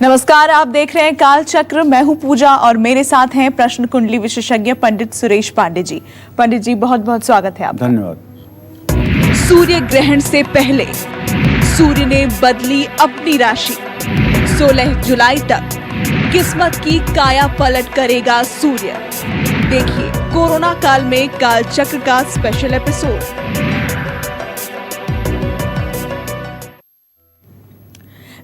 नमस्कार, आप देख रहे हैं काल चक्र। मैं हूं पूजा और मेरे साथ हैं प्रश्न कुंडली विशेषज्ञ पंडित सुरेश पांडे जी। पंडित जी, बहुत बहुत स्वागत है आपका। धन्यवाद। सूर्य ग्रहण से पहले सूर्य ने बदली अपनी राशि। 16 जुलाई तक किस्मत की काया पलट करेगा सूर्य। देखिए कोरोना काल में काल चक्र का स्पेशल एपिसोड।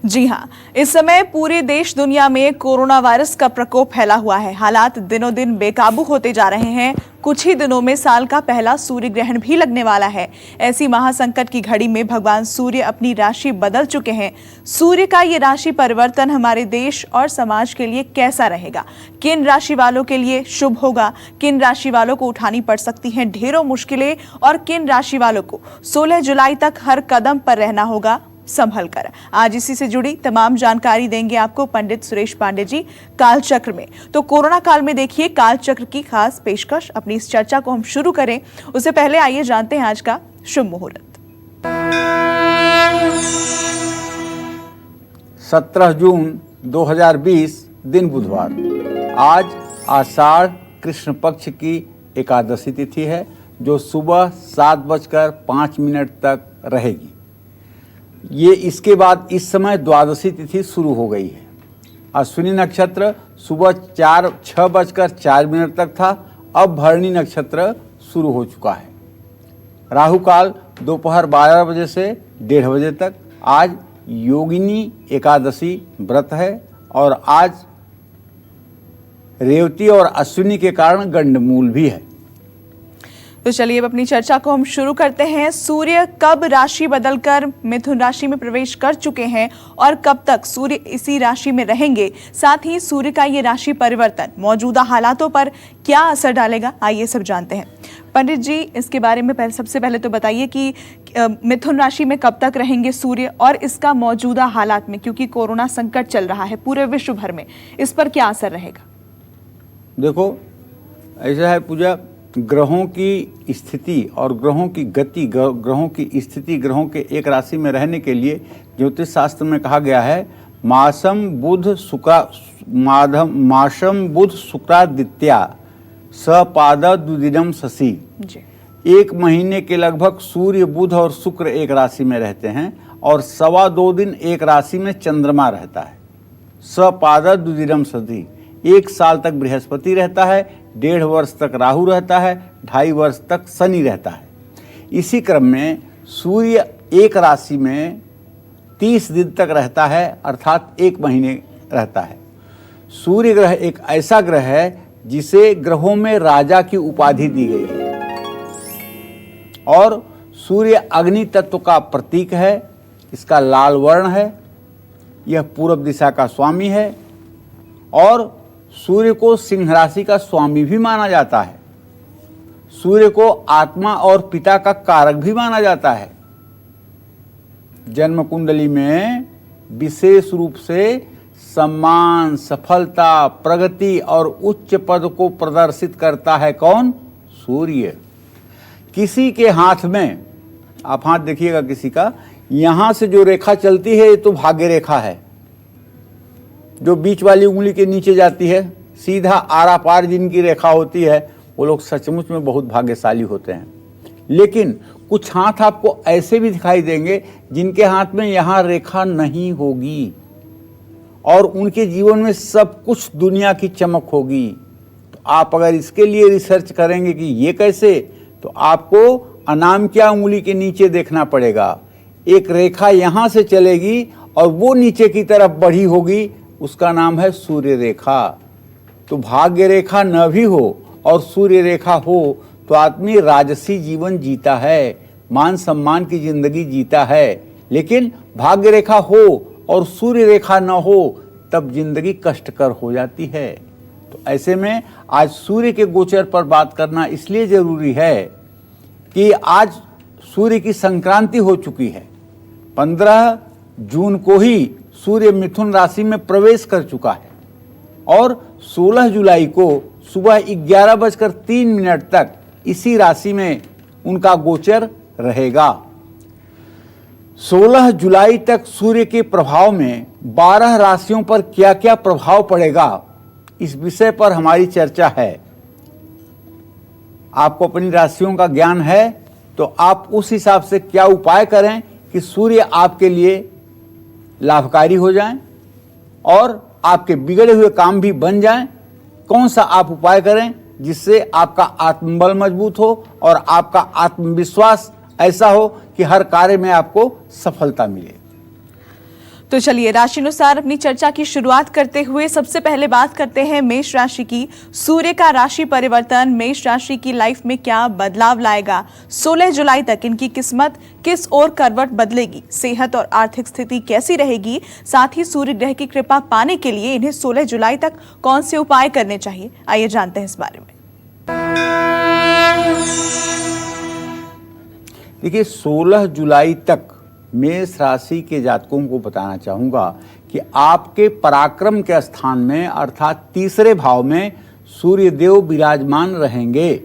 जी हाँ, इस समय पूरे देश दुनिया में कोरोना वायरस का प्रकोप फैला हुआ है। हालात दिनों दिन बेकाबू होते जा रहे हैं। कुछ ही दिनों में साल का पहला सूर्य ग्रहण भी लगने वाला है। ऐसी महासंकट की घड़ी में भगवान सूर्य अपनी राशि बदल चुके हैं। सूर्य का ये राशि परिवर्तन हमारे देश और समाज के लिए कैसा रहेगा? किन राशि वालों के लिए शुभ होगा? किन राशि वालों को उठानी पड़ सकती हैं ढेरों मुश्किलें? और किन राशि वालों को 16 जुलाई तक हर कदम पर रहना होगा संभल कर? आज इसी से जुड़ी तमाम जानकारी देंगे आपको पंडित सुरेश पांडे जी काल चक्र में। तो कोरोना काल में देखिए काल चक्र की खास पेशकश। अपनी इस चर्चा को हम शुरू करें उससे पहले आइए जानते हैं आज का शुभ मुहूर्त। 17 जून 2020 दिन बुधवार। आज आषाढ़ कृष्ण पक्ष की एकादशी तिथि है जो सुबह 7:05 तक रहेगी। ये इसके बाद इस समय द्वादशी तिथि शुरू हो गई है। अश्विनी नक्षत्र सुबह 6:04 तक था, अब भरणी नक्षत्र शुरू हो चुका है। राहु काल दोपहर 12 बजे से 1:30 बजे तक। आज योगिनी एकादशी व्रत है और आज रेवती और अश्विनी के कारण गंडमूल भी है। तो चलिए अब अपनी चर्चा को हम शुरू करते हैं। सूर्य कब राशि बदलकर मिथुन राशि में प्रवेश कर चुके हैं और कब तक सूर्य इसी राशि में रहेंगे? साथ ही सूर्य का ये राशि परिवर्तन मौजूदा हालातों पर क्या असर डालेगा? आइए सब जानते हैं। पंडित जी, इसके बारे में सबसे पहले तो बताइए कि मिथुन राशि में कब तक रहेंगे सूर्य और इसका मौजूदा हालात में, क्योंकि कोरोना संकट चल रहा है पूरे विश्व भर में, इस पर क्या असर रहेगा? देखो, ऐसा है पूजा, ग्रहों की स्थिति और ग्रहों की गति, ग्रहों की स्थिति, ग्रहों के एक राशि में रहने के लिए ज्योतिष शास्त्र में कहा गया है मासम बुध शुक्रादित्या सपाद दुदिनम शशि। एक महीने के लगभग सूर्य, बुध और शुक्र एक राशि में रहते हैं और 2.25 दिन एक राशि में चंद्रमा रहता है। सपाद दुदिनम शशि। 1 साल तक बृहस्पति रहता है, 1.5 वर्ष तक राहु रहता है, 2.5 वर्ष तक शनि रहता है। इसी क्रम में सूर्य एक राशि में 30 दिन तक रहता है, अर्थात 1 महीने रहता है। सूर्य ग्रह एक ऐसा ग्रह है जिसे ग्रहों में राजा की उपाधि दी गई है और सूर्य अग्नि तत्व का प्रतीक है। इसका लाल वर्ण है। यह पूर्व दिशा का स्वामी है और सूर्य को सिंह राशि का स्वामी भी माना जाता है। सूर्य को आत्मा और पिता का कारक भी माना जाता है। जन्म कुंडली में विशेष रूप से सम्मान, सफलता, प्रगति और उच्च पद को प्रदर्शित करता है कौन? सूर्य। किसी के हाथ में, आप हाथ देखिएगा किसी का, यहां से जो रेखा चलती है ये तो भाग्य रेखा है। जो बीच वाली उंगली के नीचे जाती है, सीधा आरा पार जिनकी रेखा होती है, वो लोग सचमुच में बहुत भाग्यशाली होते हैं। लेकिन कुछ हाथ आपको ऐसे भी दिखाई देंगे जिनके हाथ में यहाँ रेखा नहीं होगी और उनके जीवन में सब कुछ दुनिया की चमक होगी। तो आप अगर इसके लिए रिसर्च करेंगे कि ये कैसे, तो आपको अनामिका उंगली के नीचे देखना पड़ेगा। एक रेखा यहाँ से चलेगी और वो नीचे की तरफ बढ़ी होगी, उसका नाम है सूर्य रेखा। तो भाग्य रेखा न भी हो और सूर्य रेखा हो तो आदमी राजसी जीवन जीता है, मान सम्मान की जिंदगी जीता है। लेकिन भाग्य रेखा हो और सूर्य रेखा न हो तब जिंदगी कष्टकर हो जाती है। तो ऐसे में आज सूर्य के गोचर पर बात करना इसलिए जरूरी है कि आज सूर्य की संक्रांति हो चुकी है। 15 जून को ही सूर्य मिथुन राशि में प्रवेश कर चुका है और 16 जुलाई को सुबह 11:03 तक इसी राशि में उनका गोचर रहेगा। 16 जुलाई तक सूर्य के प्रभाव में 12 राशियों पर क्या क्या प्रभाव पड़ेगा, इस विषय पर हमारी चर्चा है। आपको अपनी राशियों का ज्ञान है तो आप उस हिसाब से क्या उपाय करें कि सूर्य आपके लिए लाभकारी हो जाएं और आपके बिगड़े हुए काम भी बन जाएं। कौन सा आप उपाय करें जिससे आपका आत्मबल मजबूत हो और आपका आत्मविश्वास ऐसा हो कि हर कार्य में आपको सफलता मिले। तो चलिए राशि अनुसार अपनी चर्चा की शुरुआत करते हुए सबसे पहले बात करते हैं मेष राशि की। सूर्य का राशि परिवर्तन मेष राशि की लाइफ में क्या बदलाव लाएगा? 16 जुलाई तक इनकी किस्मत किस ओर करवट बदलेगी? सेहत और आर्थिक स्थिति कैसी रहेगी? साथ ही सूर्य ग्रह की कृपा पाने के लिए इन्हें 16 जुलाई तक कौन से उपाय करने चाहिए? आइए जानते हैं इस बारे में। देखिए, 16 जुलाई तक मेष राशि के जातकों को बताना चाहूँगा कि आपके पराक्रम के स्थान में अर्थात तीसरे भाव में सूर्य देव विराजमान रहेंगे।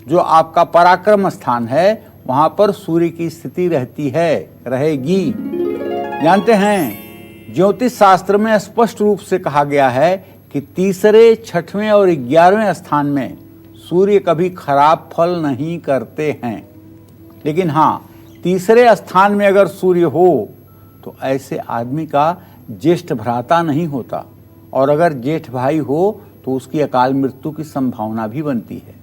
जो आपका पराक्रम स्थान है वहाँ पर सूर्य की स्थिति रहेगी। जानते हैं, ज्योतिष शास्त्र में स्पष्ट रूप से कहा गया है कि तीसरे, छठवें और 11वें स्थान में सूर्य कभी खराब फल नहीं करते हैं। लेकिन हाँ, तीसरे स्थान में अगर सूर्य हो तो ऐसे आदमी का ज्येष्ठ भ्राता नहीं होता, और अगर जेठ भाई हो तो उसकी अकाल मृत्यु की संभावना भी बनती है।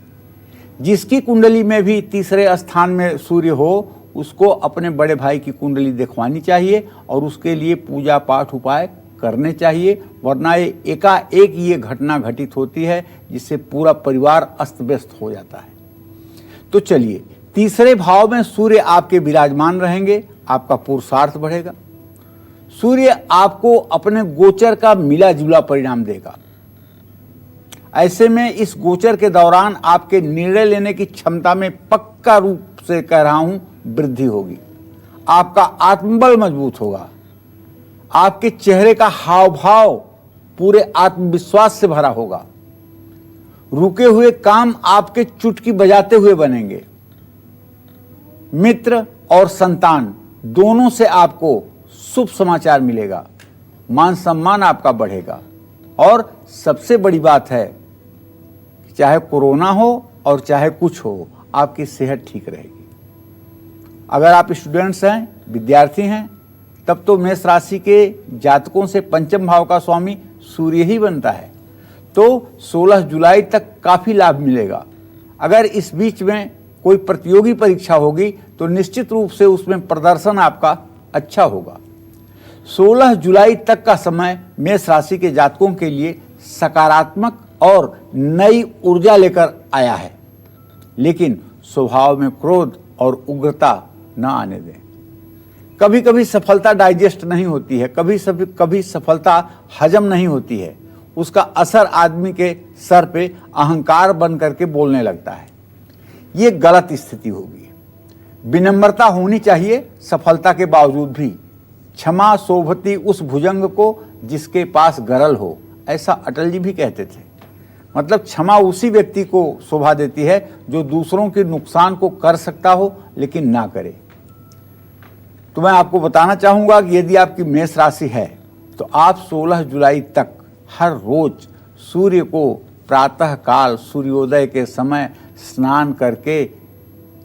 जिसकी कुंडली में भी तीसरे स्थान में सूर्य हो उसको अपने बड़े भाई की कुंडली दिखवानी चाहिए और उसके लिए पूजा पाठ उपाय करने चाहिए, वरना एकाएक ये घटना घटित होती है जिससे पूरा परिवार अस्त व्यस्त हो जाता है। तो चलिए, तीसरे भाव में सूर्य आपके विराजमान रहेंगे, आपका पुरुषार्थ बढ़ेगा। सूर्य आपको अपने गोचर का मिला जुला परिणाम देगा। ऐसे में इस गोचर के दौरान आपके निर्णय लेने की क्षमता में पक्का रूप से कह रहा हूं वृद्धि होगी। आपका आत्मबल मजबूत होगा। आपके चेहरे का हाव भाव पूरे आत्मविश्वास से भरा होगा। रुके हुए काम आपके चुटकी बजाते हुए बनेंगे। मित्र और संतान दोनों से आपको शुभ समाचार मिलेगा। मान सम्मान आपका बढ़ेगा। और सबसे बड़ी बात है, चाहे कोरोना हो और चाहे कुछ हो, आपकी सेहत ठीक रहेगी। अगर आप स्टूडेंट्स हैं, विद्यार्थी हैं, तब तो मेष राशि के जातकों से पंचम भाव का स्वामी सूर्य ही बनता है। तो 16 जुलाई तक काफी लाभ मिलेगा। अगर इस बीच में कोई प्रतियोगी परीक्षा होगी तो निश्चित रूप से उसमें प्रदर्शन आपका अच्छा होगा। 16 जुलाई तक का समय मेष राशि के जातकों के लिए सकारात्मक और नई ऊर्जा लेकर आया है, लेकिन स्वभाव में क्रोध और उग्रता न आने दें। कभी कभी सफलता डाइजेस्ट नहीं होती है, कभी सफलता हजम नहीं होती है। उसका असर आदमी के सर पे अहंकार बन करके बोलने लगता है। ये गलत स्थिति होगी। विनम्रता होनी चाहिए सफलता के बावजूद भी। क्षमा शोभती उस भुजंग को जिसके पास गरल हो, ऐसा अटल जी भी कहते थे। मतलब क्षमा उसी व्यक्ति को शोभा देती है जो दूसरों के नुकसान को कर सकता हो लेकिन ना करे। तो मैं आपको बताना चाहूंगा कि यदि आपकी मेष राशि है तो आप 16 जुलाई तक हर रोज सूर्य को प्रातः काल सूर्योदय के समय स्नान करके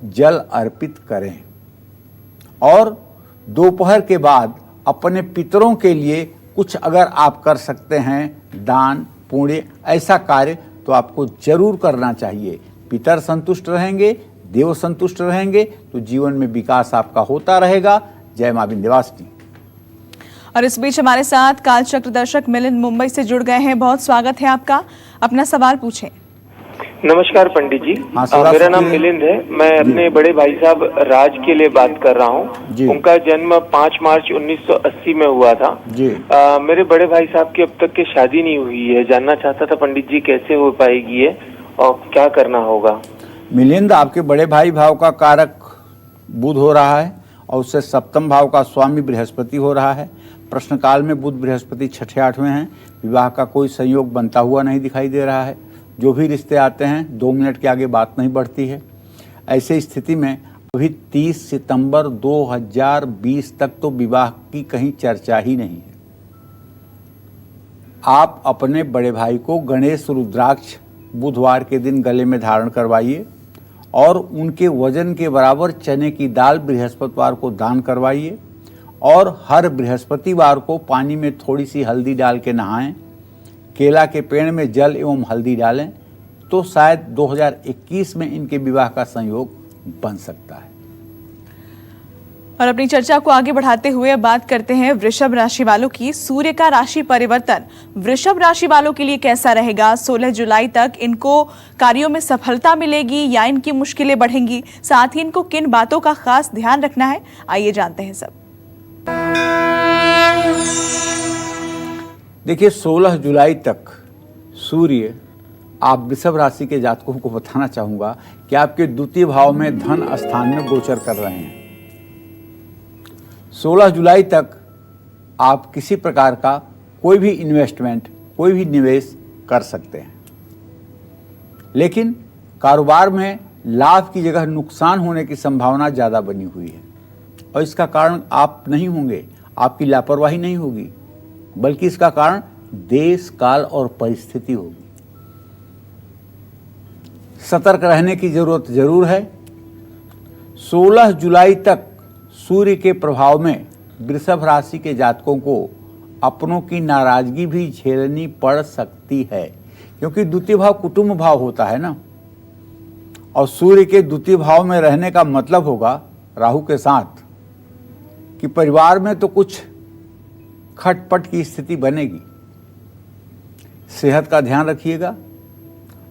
जल अर्पित करें और दोपहर के बाद अपने पितरों के लिए कुछ अगर आप कर सकते हैं दान पुण्य, ऐसा कार्य तो आपको जरूर करना चाहिए। पितर संतुष्ट रहेंगे, देव संतुष्ट रहेंगे तो जीवन में विकास आपका होता रहेगा। जय मां विंध्यवासिनी। और इस बीच हमारे साथ कालचक्र दर्शक मिलिंद मुंबई से जुड़ गए हैं। बहुत स्वागत है आपका, अपना सवाल पूछें। नमस्कार पंडित जी। हाँ, मेरा नाम मिलिंद है। मैं अपने बड़े भाई साहब राज के लिए बात कर रहा हूँ। उनका जन्म 5 मार्च 1980 में हुआ था जी। मेरे बड़े भाई साहब की अब तक की शादी नहीं हुई है। जानना चाहता था पंडित जी कैसे हो पाएगी है और क्या करना होगा। मिलिंद, आपके बड़े भाई भाव का कारक बुध हो रहा है और उससे सप्तम भाव का स्वामी बृहस्पति हो रहा है। प्रश्न काल में बुध बृहस्पति 6ठे 8वें हैं। विवाह का कोई संयोग बनता हुआ नहीं दिखाई दे रहा है। जो भी रिश्ते आते हैं 2 मिनट के आगे बात नहीं बढ़ती है। ऐसे स्थिति में अभी 30 सितंबर 2020 तक तो विवाह की कहीं चर्चा ही नहीं है। आप अपने बड़े भाई को गणेश रुद्राक्ष बुधवार के दिन गले में धारण करवाइए और उनके वजन के बराबर चने की दाल बृहस्पतिवार को दान करवाइए और हर बृहस्पतिवार को पानी में थोड़ी सी हल्दी डाल के नहाएं, केला के पेड़ में जल एवं हल्दी डालें, तो शायद 2021 में इनके विवाह का संयोग बन सकता है। और अपनी चर्चा को आगे बढ़ाते हुए अब बात करते हैं वृषभ राशि वालों की। सूर्य का राशि परिवर्तन वृषभ राशि वालों के लिए कैसा रहेगा? 16 जुलाई तक इनको कार्यों में सफलता मिलेगी या इनकी मुश्किलें बढ़ेंगी? साथ ही इनको किन बातों का खास ध्यान रखना है, आइए जानते हैं सब। देखिए, 16 जुलाई तक सूर्य, आप वृषभ राशि के जातकों को बताना चाहूंगा कि आपके द्वितीय भाव में धन स्थान में गोचर कर रहे हैं। 16 जुलाई तक आप किसी प्रकार का कोई भी इन्वेस्टमेंट, कोई भी निवेश कर सकते हैं, लेकिन कारोबार में लाभ की जगह नुकसान होने की संभावना ज़्यादा बनी हुई है। और इसका कारण आप नहीं होंगे, आपकी लापरवाही नहीं होगी, बल्कि इसका कारण देश, काल और परिस्थिति होगी। सतर्क रहने की जरूरत जरूर है। 16 जुलाई तक सूर्य के प्रभाव में वृषभ राशि के जातकों को अपनों की नाराजगी भी झेलनी पड़ सकती है, क्योंकि द्वितीय भाव कुटुंब भाव होता है ना, और सूर्य के द्वितीय भाव में रहने का मतलब होगा राहु के साथ कि परिवार में तो कुछ खटपट की स्थिति बनेगी। सेहत का ध्यान रखिएगा।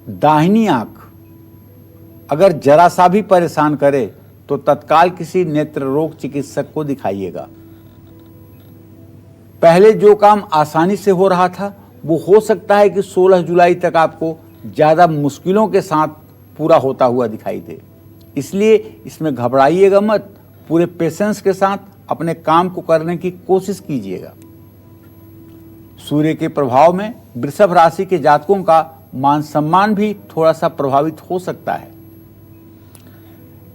दाहिनी आंख अगर जरा सा भी परेशान करे तो तत्काल किसी नेत्र रोग चिकित्सक को दिखाइएगा। पहले जो काम आसानी से हो रहा था वो हो सकता है कि 16 जुलाई तक आपको ज्यादा मुश्किलों के साथ पूरा होता हुआ दिखाई दे, इसलिए इसमें घबराइएगा मत। पूरे पेशेंस के साथ अपने काम को करने की कोशिश कीजिएगा। सूर्य के प्रभाव में वृषभ राशि के जातकों का मान सम्मान भी थोड़ा सा प्रभावित हो सकता है।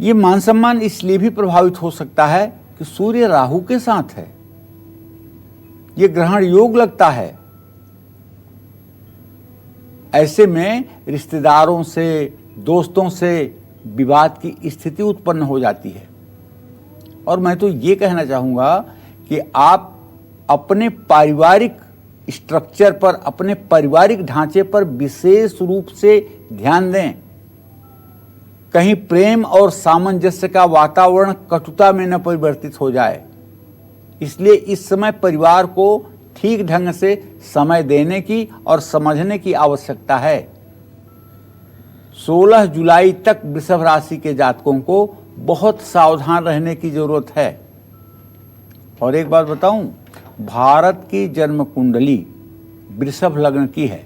ये मान सम्मान इसलिए भी प्रभावित हो सकता है कि सूर्य राहु के साथ है, ये ग्रहण योग लगता है। ऐसे में रिश्तेदारों से, दोस्तों से विवाद की स्थिति उत्पन्न हो जाती है। और मैं तो ये कहना चाहूंगा कि आप अपने पारिवारिक स्ट्रक्चर पर, अपने पारिवारिक ढांचे पर विशेष रूप से ध्यान दें। कहीं प्रेम और सामंजस्य का वातावरण कटुता में न परिवर्तित हो जाए, इसलिए इस समय परिवार को ठीक ढंग से समय देने की और समझने की आवश्यकता है। 16 जुलाई तक वृषभ राशि के जातकों को बहुत सावधान रहने की जरूरत है। और एक बात बताऊं, भारत की जन्म कुंडली वृषभ लग्न की है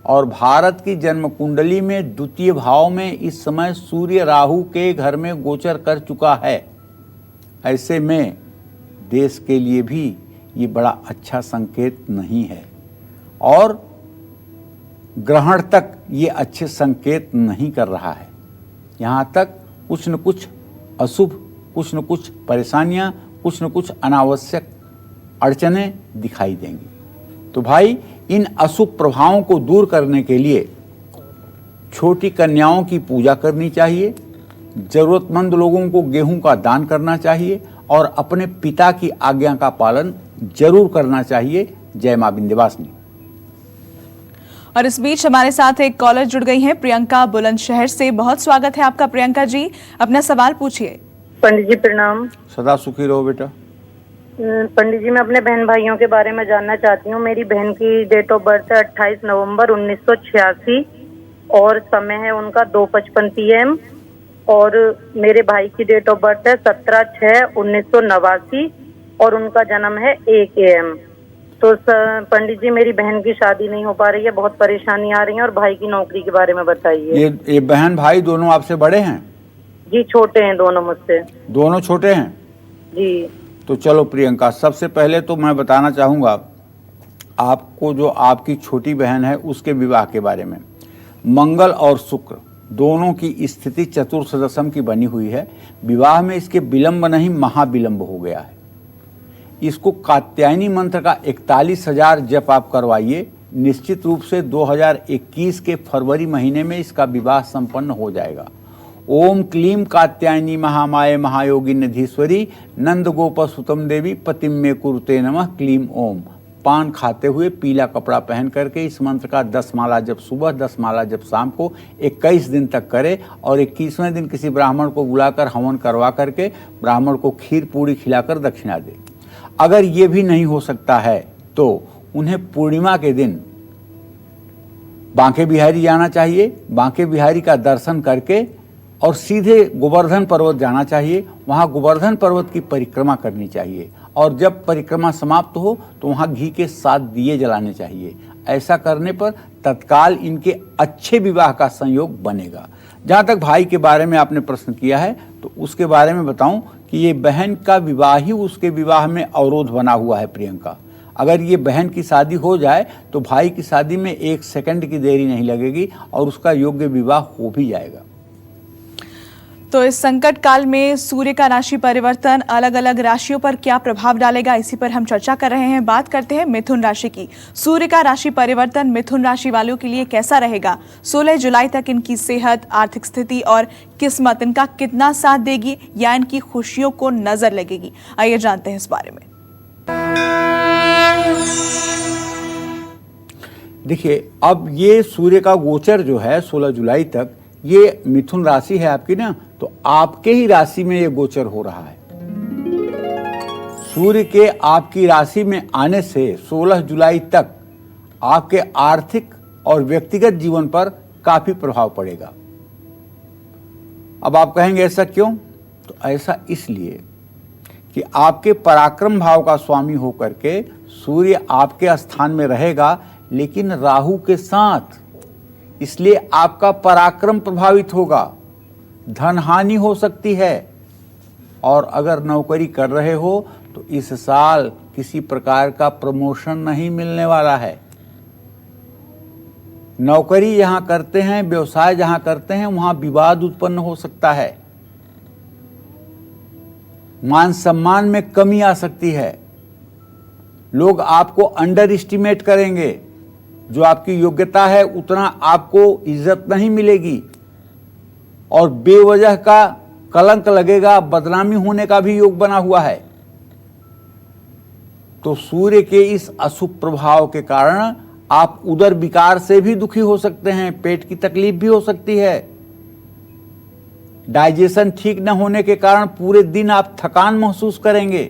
और भारत की जन्म कुंडली में द्वितीय भाव में इस समय सूर्य राहु के घर में गोचर कर चुका है। ऐसे में देश के लिए भी ये बड़ा अच्छा संकेत नहीं है और ग्रहण तक ये अच्छे संकेत नहीं कर रहा है। यहाँ तक कुछ न कुछ अशुभ, कुछ न कुछ परेशानियाँ, कुछ न कुछ अनावश्यक अड़चनें दिखाई देंगी। तो भाई, इन अशुभ प्रभावों को दूर करने के लिए छोटी कन्याओं की पूजा करनी चाहिए, जरूरतमंद लोगों को गेहूं का दान करना चाहिए और अपने पिता की आज्ञा का पालन जरूर करना चाहिए। जय मां विंध्यवासिनी। और इस बीच हमारे साथ एक कॉलर जुड़ गई हैं, प्रियंका बुलंदशहर से। बहुत स्वागत है आपका प्रियंका जी, अपना सवाल पूछिए। पंडित जी प्रणाम। सदा सुखी रहो बेटा। पंडित जी, मैं अपने बहन भाइयों के बारे में जानना चाहती हूँ। मेरी बहन की डेट ऑफ बर्थ है 28 नवंबर 1986 और समय है उनका 2:55 PM और मेरे भाई की डेट ऑफ बर्थ है 17/6/1989 और उनका जन्म है 1 AM। तो पंडित जी, मेरी बहन की शादी नहीं हो पा रही है, बहुत परेशानी आ रही है और भाई की नौकरी के बारे में बताइए। ये बहन भाई दोनों आपसे बड़े हैं? जी, छोटे हैं दोनों मुझसे। दोनों छोटे हैं जी। तो चलो प्रियंका, सबसे पहले तो मैं बताना चाहूँगा आपको, जो आपकी छोटी बहन है उसके विवाह के बारे में। मंगल और शुक्र दोनों की स्थिति चतुर्थ दशम की बनी हुई है। विवाह में इसके विलंब नहीं महाविलंब हो गया है। इसको कात्यायनी मंत्र का 41,000 जप आप करवाइए, निश्चित रूप से 2021 के फरवरी महीने में इसका विवाह संपन्न हो जाएगा। ओम क्लीम कात्यायनी महामाये महायोगी निधीश्वरी नंद गोप सुतम देवी पतिम में कुरुते नमः क्लीम ओम। पान खाते हुए पीला कपड़ा पहन करके इस मंत्र का 10 माला जब सुबह 10 माला जब शाम को 21 दिन तक करे और 21वें दिन किसी ब्राह्मण को बुलाकर हवन करवा करके ब्राह्मण को खीर पूड़ी खिलाकर दक्षिणा दे। अगर ये भी नहीं हो सकता है तो उन्हें पूर्णिमा के दिन बांके बिहारी जाना चाहिए। बांके बिहारी का दर्शन करके और सीधे गोवर्धन पर्वत जाना चाहिए। वहाँ गोवर्धन पर्वत की परिक्रमा करनी चाहिए और जब परिक्रमा समाप्त हो तो वहाँ घी के 7 दिए जलाने चाहिए। ऐसा करने पर तत्काल इनके अच्छे विवाह का संयोग बनेगा। जहाँ तक भाई के बारे में आपने प्रश्न किया है तो उसके बारे में बताऊं कि ये बहन का विवाह ही उसके विवाह में अवरोध बना हुआ है। प्रियंका, अगर ये बहन की शादी हो जाए तो भाई की शादी में 1 सेकंड की देरी नहीं लगेगी और उसका योग्य विवाह हो भी जाएगा। तो इस संकट काल में सूर्य का राशि परिवर्तन अलग अलग राशियों पर क्या प्रभाव डालेगा, इसी पर हम चर्चा कर रहे हैं। बात करते हैं मिथुन राशि की। सूर्य का राशि परिवर्तन मिथुन राशि वालों के लिए कैसा रहेगा? 16 जुलाई तक इनकी सेहत, आर्थिक स्थिति और किस्मत इनका कितना साथ देगी या इनकी खुशियों को नजर लगेगी? आइए जानते हैं इस बारे में। देखिए, अब ये सूर्य का गोचर जो है 16 जुलाई तक, ये मिथुन राशि है आपकी ना, तो आपके ही राशि में ये गोचर हो रहा है। सूर्य के आपकी राशि में आने से 16 जुलाई तक आपके आर्थिक और व्यक्तिगत जीवन पर काफी प्रभाव पड़ेगा। अब आप कहेंगे ऐसा क्यों? तो ऐसा इसलिए कि आपके पराक्रम भाव का स्वामी होकर के सूर्य आपके स्थान में रहेगा, लेकिन राहु के साथ, इसलिए आपका पराक्रम प्रभावित होगा, धन हानि हो सकती है। और अगर नौकरी कर रहे हो तो इस साल किसी प्रकार का प्रमोशन नहीं मिलने वाला है। नौकरी जहां करते हैं, व्यवसाय जहां करते हैं, वहां विवाद उत्पन्न हो सकता है। मान सम्मान में कमी आ सकती है। लोग आपको अंडर एस्टिमेट करेंगे। जो आपकी योग्यता है उतना आपको इज्जत नहीं मिलेगी और बेवजह का कलंक लगेगा, बदनामी होने का भी योग बना हुआ है। तो सूर्य के इस अशुभ प्रभाव के कारण आप उदर विकार से भी दुखी हो सकते हैं, पेट की तकलीफ भी हो सकती है। डाइजेशन ठीक न होने के कारण पूरे दिन आप थकान महसूस करेंगे।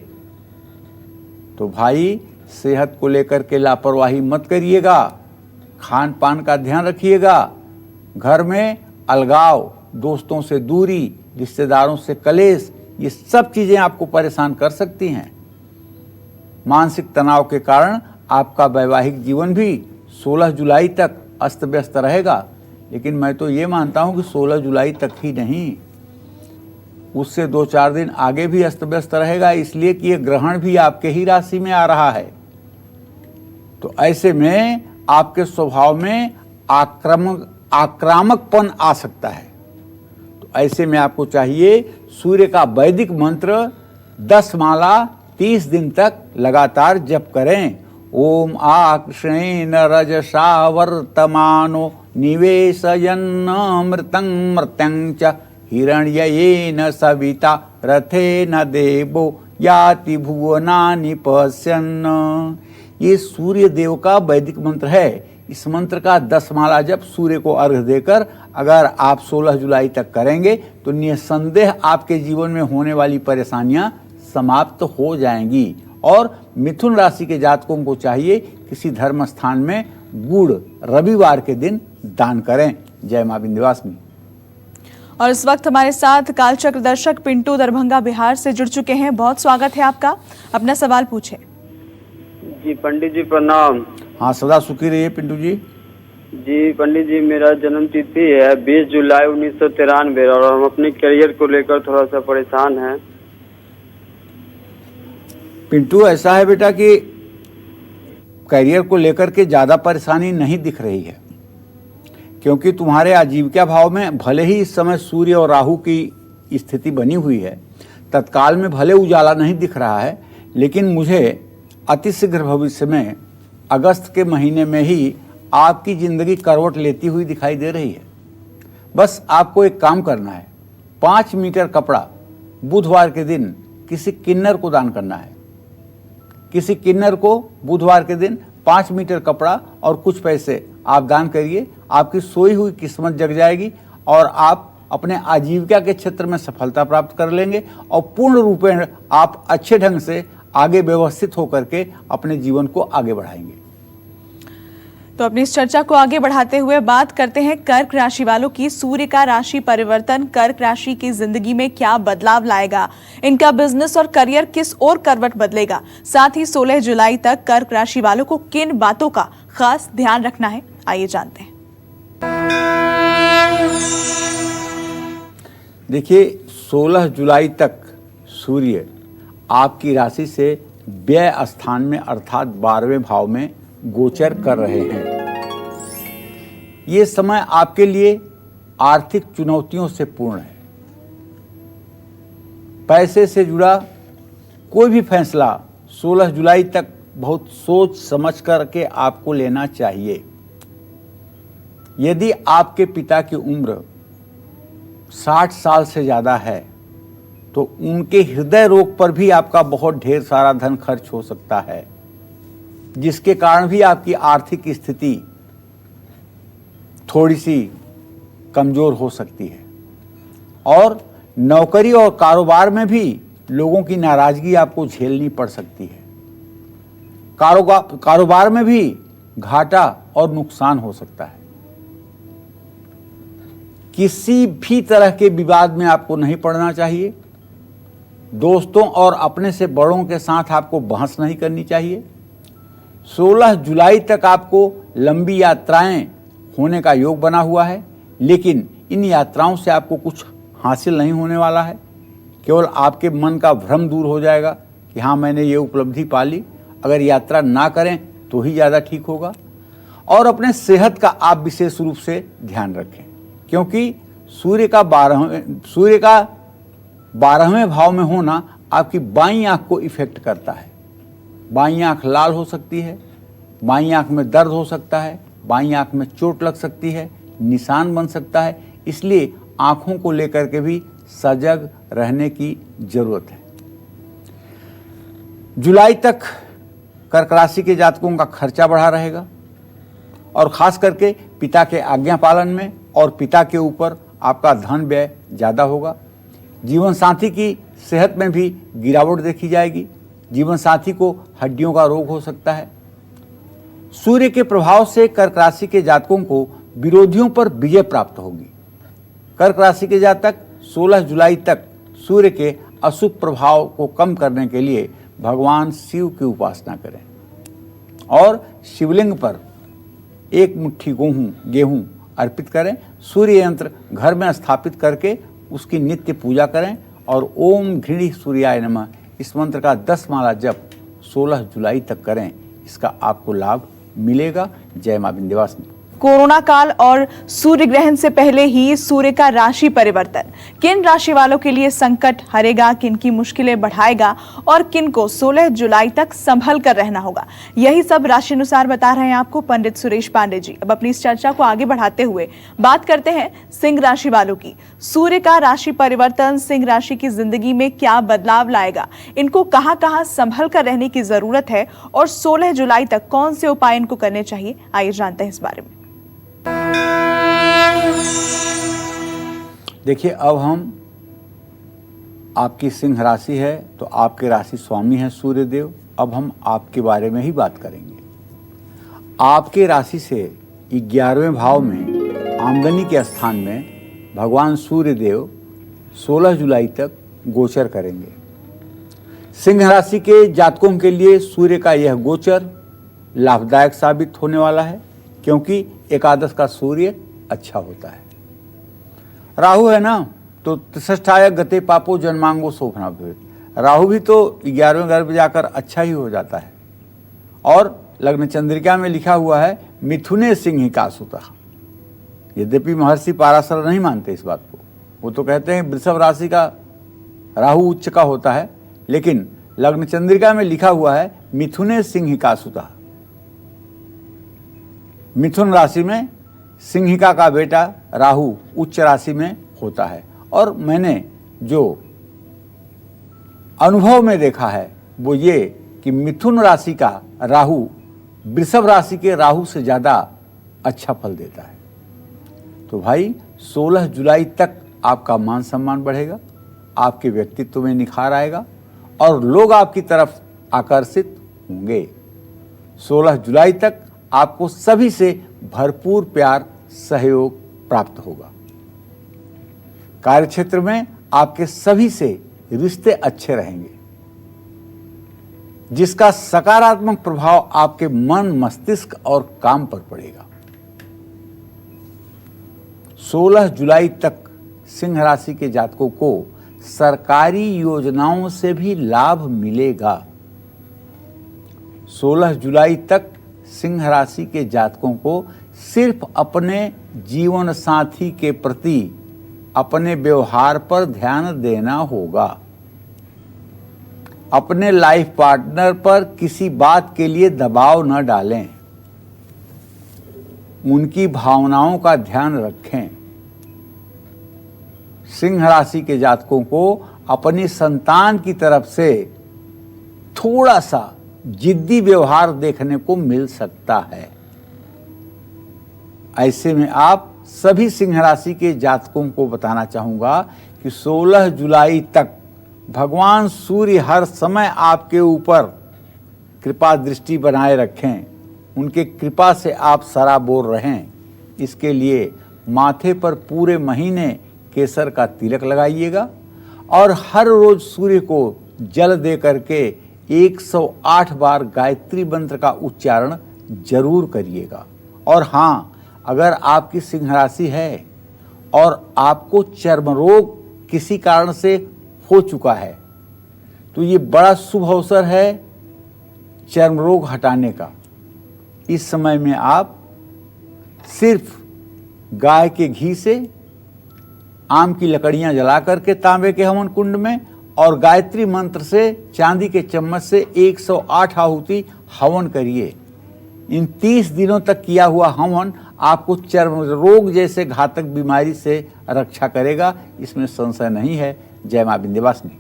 तो भाई, सेहत को लेकर के लापरवाही मत करिएगा, खान पान का ध्यान रखिएगा। घर में अलगाव, दोस्तों से दूरी, रिश्तेदारों से कलेश, ये सब चीजें आपको परेशान कर सकती हैं। मानसिक तनाव के कारण आपका वैवाहिक जीवन भी 16 जुलाई तक अस्त व्यस्त रहेगा। लेकिन मैं तो ये मानता हूं कि 16 जुलाई तक ही नहीं, उससे 2-4 दिन आगे भी अस्त व्यस्त रहेगा, इसलिए कि ये ग्रहण भी आपके ही राशि में आ रहा है। तो ऐसे में आपके स्वभाव में आक्रामकपन आ सकता है। तो ऐसे में आपको चाहिए सूर्य का वैदिक मंत्र 10 माला 30 दिन तक लगातार जप करें। ओम आकृष्णेन रजसा वर्तमानो निवेशयन्नमृतं मृत्यं च हिरण्ययेन सविता रथेन देवो याति भुवनानि पश्यन्। ये सूर्य देव का वैदिक मंत्र है। इस मंत्र का 10 माला जप सूर्य को अर्घ्य देकर अगर आप 16 जुलाई तक करेंगे तो निसंदेह आपके जीवन में होने वाली परेशानियां समाप्त हो जाएंगी। और मिथुन राशि के जातकों को चाहिए किसी धर्म स्थान में गुड़ रविवार के दिन दान करें। जय मां विंध्यवासिनी। और इस वक्त हमारे साथ कालचक्र दर्शक पिंटू दरभंगा बिहार से जुड़ चुके हैं। बहुत स्वागत है आपका, अपना सवाल पूछें। जी पंडित जी प्रणाम। हाँ, सदा सुखी रहिए पिंटू जी। जी पंडित जी, मेरा जन्म तिथि है 20 जुलाई 1993 और हम अपने करियर को लेकर थोड़ा सा परेशान हैं। पिंटू, ऐसा है बेटा कि करियर को लेकर के ज्यादा परेशानी नहीं दिख रही है। क्योंकि तुम्हारे आजीविका भाव में भले ही इस समय सूर्य और राहु की स्थिति बनी हुई है, तत्काल में भले उजाला नहीं दिख रहा है, लेकिन मुझे अतिशीघ्र भविष्य में अगस्त के महीने में ही आपकी ज़िंदगी करवट लेती हुई दिखाई दे रही है। बस आपको एक काम करना है, 5 मीटर कपड़ा बुधवार के दिन किसी किन्नर को दान करना है। किसी किन्नर को बुधवार के दिन 5 मीटर कपड़ा और कुछ पैसे आप दान करिए। आपकी सोई हुई किस्मत जग जाएगी और आप अपने आजीविका के क्षेत्र में सफलता प्राप्त कर लेंगे और पूर्ण रूपेण आप अच्छे ढंग से आगे व्यवस्थित होकर के अपने जीवन को आगे बढ़ाएंगे। तो अपनी इस चर्चा को आगे बढ़ाते हुए बात करते हैं कर्क राशि वालों की। सूर्य का राशि परिवर्तन कर्क राशि की जिंदगी में क्या बदलाव लाएगा, इनका बिजनेस और करियर किस ओर करवट बदलेगा, साथ ही 16 जुलाई तक कर्क राशि वालों को किन बातों का खास ध्यान रखना है, आइए जानते हैं। देखिए, 16 जुलाई तक सूर्य आपकी राशि से व्यय स्थान में अर्थात 12वें भाव में गोचर कर रहे हैं। ये समय आपके लिए आर्थिक चुनौतियों से पूर्ण है। पैसे से जुड़ा कोई भी फैसला 16 जुलाई तक बहुत सोच समझ करके आपको लेना चाहिए। यदि आपके पिता की उम्र 60 साल से ज़्यादा है तो उनके हृदय रोग पर भी आपका बहुत ढेर सारा धन खर्च हो सकता है, जिसके कारण भी आपकी आर्थिक स्थिति थोड़ी सी कमज़ोर हो सकती है। और नौकरी और कारोबार में भी लोगों की नाराज़गी आपको झेलनी पड़ सकती है। कारोबार में भी घाटा और नुकसान हो सकता है। किसी भी तरह के विवाद में आपको नहीं पड़ना चाहिए। दोस्तों और अपने से बड़ों के साथ आपको बहस नहीं करनी चाहिए। 16 जुलाई तक आपको लंबी यात्राएं होने का योग बना हुआ है, लेकिन इन यात्राओं से आपको कुछ हासिल नहीं होने वाला है। केवल आपके मन का भ्रम दूर हो जाएगा कि हाँ, मैंने ये उपलब्धि पा ली। अगर यात्रा ना करें तो ही ज़्यादा ठीक होगा। और अपने सेहत का आप विशेष रूप से ध्यान रखें, क्योंकि सूर्य का 12वें भाव में होना आपकी बाईं आंख को इफेक्ट करता है। बाईं आंख लाल हो सकती है, बाईं आंख में दर्द हो सकता है, बाईं आंख में चोट लग सकती है, निशान बन सकता है। इसलिए आंखों को लेकर के भी सजग रहने की जरूरत है। जुलाई तक कर्क राशि के जातकों का खर्चा बढ़ा रहेगा और खास करके पिता के आज्ञा पालन में और पिता के ऊपर आपका धन व्यय ज़्यादा होगा। जीवन साथी की सेहत में भी गिरावट देखी जाएगी। जीवन साथी को हड्डियों का रोग हो सकता है। सूर्य के प्रभाव से कर्क राशि के जातकों को विरोधियों पर विजय प्राप्त होगी। कर्क राशि के जातक 16 जुलाई तक सूर्य के अशुभ प्रभाव को कम करने के लिए भगवान शिव की उपासना करें और शिवलिंग पर 1 मुट्ठी गेहूं अर्पित करें। सूर्य यंत्र घर में स्थापित करके उसकी नित्य पूजा करें और ओम घृणी सूर्याय नमः इस मंत्र का 10 माला जप 16 जुलाई तक करें। इसका आपको लाभ मिलेगा। जय मां विंध्यवासिनी। कोरोना काल और सूर्य ग्रहण से पहले ही सूर्य का राशि परिवर्तन किन राशि वालों के लिए संकट हरेगा, किन की मुश्किलें बढ़ाएगा और किन को 16 जुलाई तक संभल कर रहना होगा, यही सब राशि अनुसार बता रहे हैं आपको पंडित सुरेश पांडे जी। अब अपनी इस चर्चा को आगे बढ़ाते हुए बात करते हैं सिंह राशि वालों की। सूर्य का राशि परिवर्तन सिंह राशि की जिंदगी में क्या बदलाव लाएगा, इनको कहां कहां संभल कर रहने की जरूरत है और 16 जुलाई तक कौन से उपाय इनको करने चाहिए, आइए जानते हैं इस बारे में। देखिए, अब हम आपकी सिंह राशि है तो आपके राशि स्वामी हैं सूर्यदेव। अब हम आपके बारे में ही बात करेंगे। आपके राशि से 11वें भाव में आमदनी के स्थान में भगवान सूर्यदेव 16 जुलाई तक गोचर करेंगे। सिंह राशि के जातकों के लिए सूर्य का यह गोचर लाभदायक साबित होने वाला है, क्योंकि एकादश का सूर्य अच्छा होता है। राहु है ना, तो त्रिष्ठाय गते पापो जन्मांगो शोभना भवेत्। राहु भी तो 11वें घर में जाकर अच्छा ही हो जाता है। और लग्न चंद्रिका में लिखा हुआ है मिथुने सिंह का सुतः, यद्यपि महर्षि पाराशर नहीं मानते इस बात को, वो तो कहते हैं वृषभ राशि का राहु उच्च का होता है, लेकिन लग्न चंद्रिका में लिखा हुआ है मिथुने सिंहिका सुतः। मिथुन राशि में सिंहिका का बेटा राहु उच्च राशि में होता है। और मैंने जो अनुभव में देखा है वो ये कि मिथुन राशि का राहु वृषभ राशि के राहु से ज़्यादा अच्छा फल देता है। तो भाई 16 जुलाई तक आपका मान सम्मान बढ़ेगा, आपके व्यक्तित्व में निखार आएगा और लोग आपकी तरफ आकर्षित होंगे। 16 जुलाई तक आपको सभी से भरपूर प्यार सहयोग प्राप्त होगा। कार्यक्षेत्र में आपके सभी से रिश्ते अच्छे रहेंगे, जिसका सकारात्मक प्रभाव आपके मन, मस्तिष्क और काम पर पड़ेगा। 16 जुलाई तक सिंह राशि के जातकों को सरकारी योजनाओं से भी लाभ मिलेगा। 16 जुलाई तक सिंह राशि के जातकों को सिर्फ अपने जीवन साथी के प्रति अपने व्यवहार पर ध्यान देना होगा। अपने लाइफ पार्टनर पर किसी बात के लिए दबाव न डालें, उनकी भावनाओं का ध्यान रखें। सिंह राशि के जातकों को अपनी संतान की तरफ से थोड़ा सा जिद्दी व्यवहार देखने को मिल सकता है। ऐसे में आप सभी सिंह राशि के जातकों को बताना चाहूंगा कि 16 जुलाई तक भगवान सूर्य हर समय आपके ऊपर कृपा दृष्टि बनाए रखें, उनके कृपा से आप सराबोर रहें। इसके लिए माथे पर पूरे महीने केसर का तिलक लगाइएगा और हर रोज सूर्य को जल दे करके 108 बार गायत्री मंत्र का उच्चारण जरूर करिएगा। और हाँ, अगर आपकी सिंह राशि है और आपको चर्म रोग किसी कारण से हो चुका है तो ये बड़ा शुभ अवसर है चर्म रोग हटाने का। इस समय में आप सिर्फ गाय के घी से आम की लकड़ियां जला करके तांबे के हवन कुंड में और गायत्री मंत्र से चांदी के चम्मच से 108 आहुति हवन करिए। इन 30 दिनों तक किया हुआ हवन आपको चर्म रोग जैसे घातक बीमारी से रक्षा करेगा, इसमें संशय नहीं है। जय मां विंध्यवासिनी।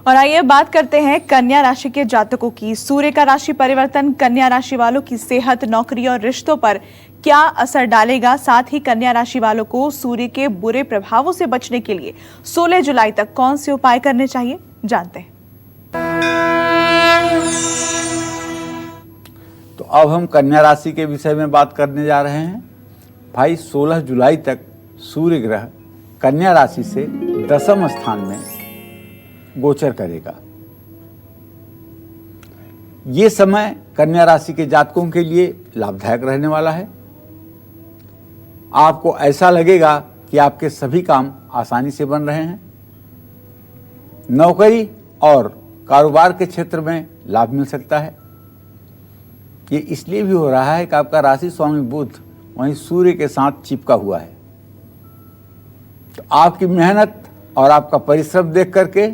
और आइए बात करते हैं कन्या राशि के जातकों की। सूर्य का राशि परिवर्तन कन्या राशि वालों की सेहत, नौकरी और रिश्तों पर क्या असर डालेगा, साथ ही कन्या राशि वालों को सूर्य के बुरे प्रभावों से बचने के लिए 16 जुलाई तक कौन से उपाय करने चाहिए, जानते हैं। तो अब हम कन्या राशि के विषय में बात करने जा रहे हैं। भाई 16 जुलाई तक सूर्य ग्रह कन्या राशि से 10वें स्थान में गोचर करेगा। ये समय कन्या राशि के जातकों के लिए लाभदायक रहने वाला है। आपको ऐसा लगेगा कि आपके सभी काम आसानी से बन रहे हैं। नौकरी और कारोबार के क्षेत्र में लाभ मिल सकता है। ये इसलिए भी हो रहा है कि आपका राशि स्वामी बुध वहीं सूर्य के साथ चिपका हुआ है। तो आपकी मेहनत और आपका परिश्रम देख करके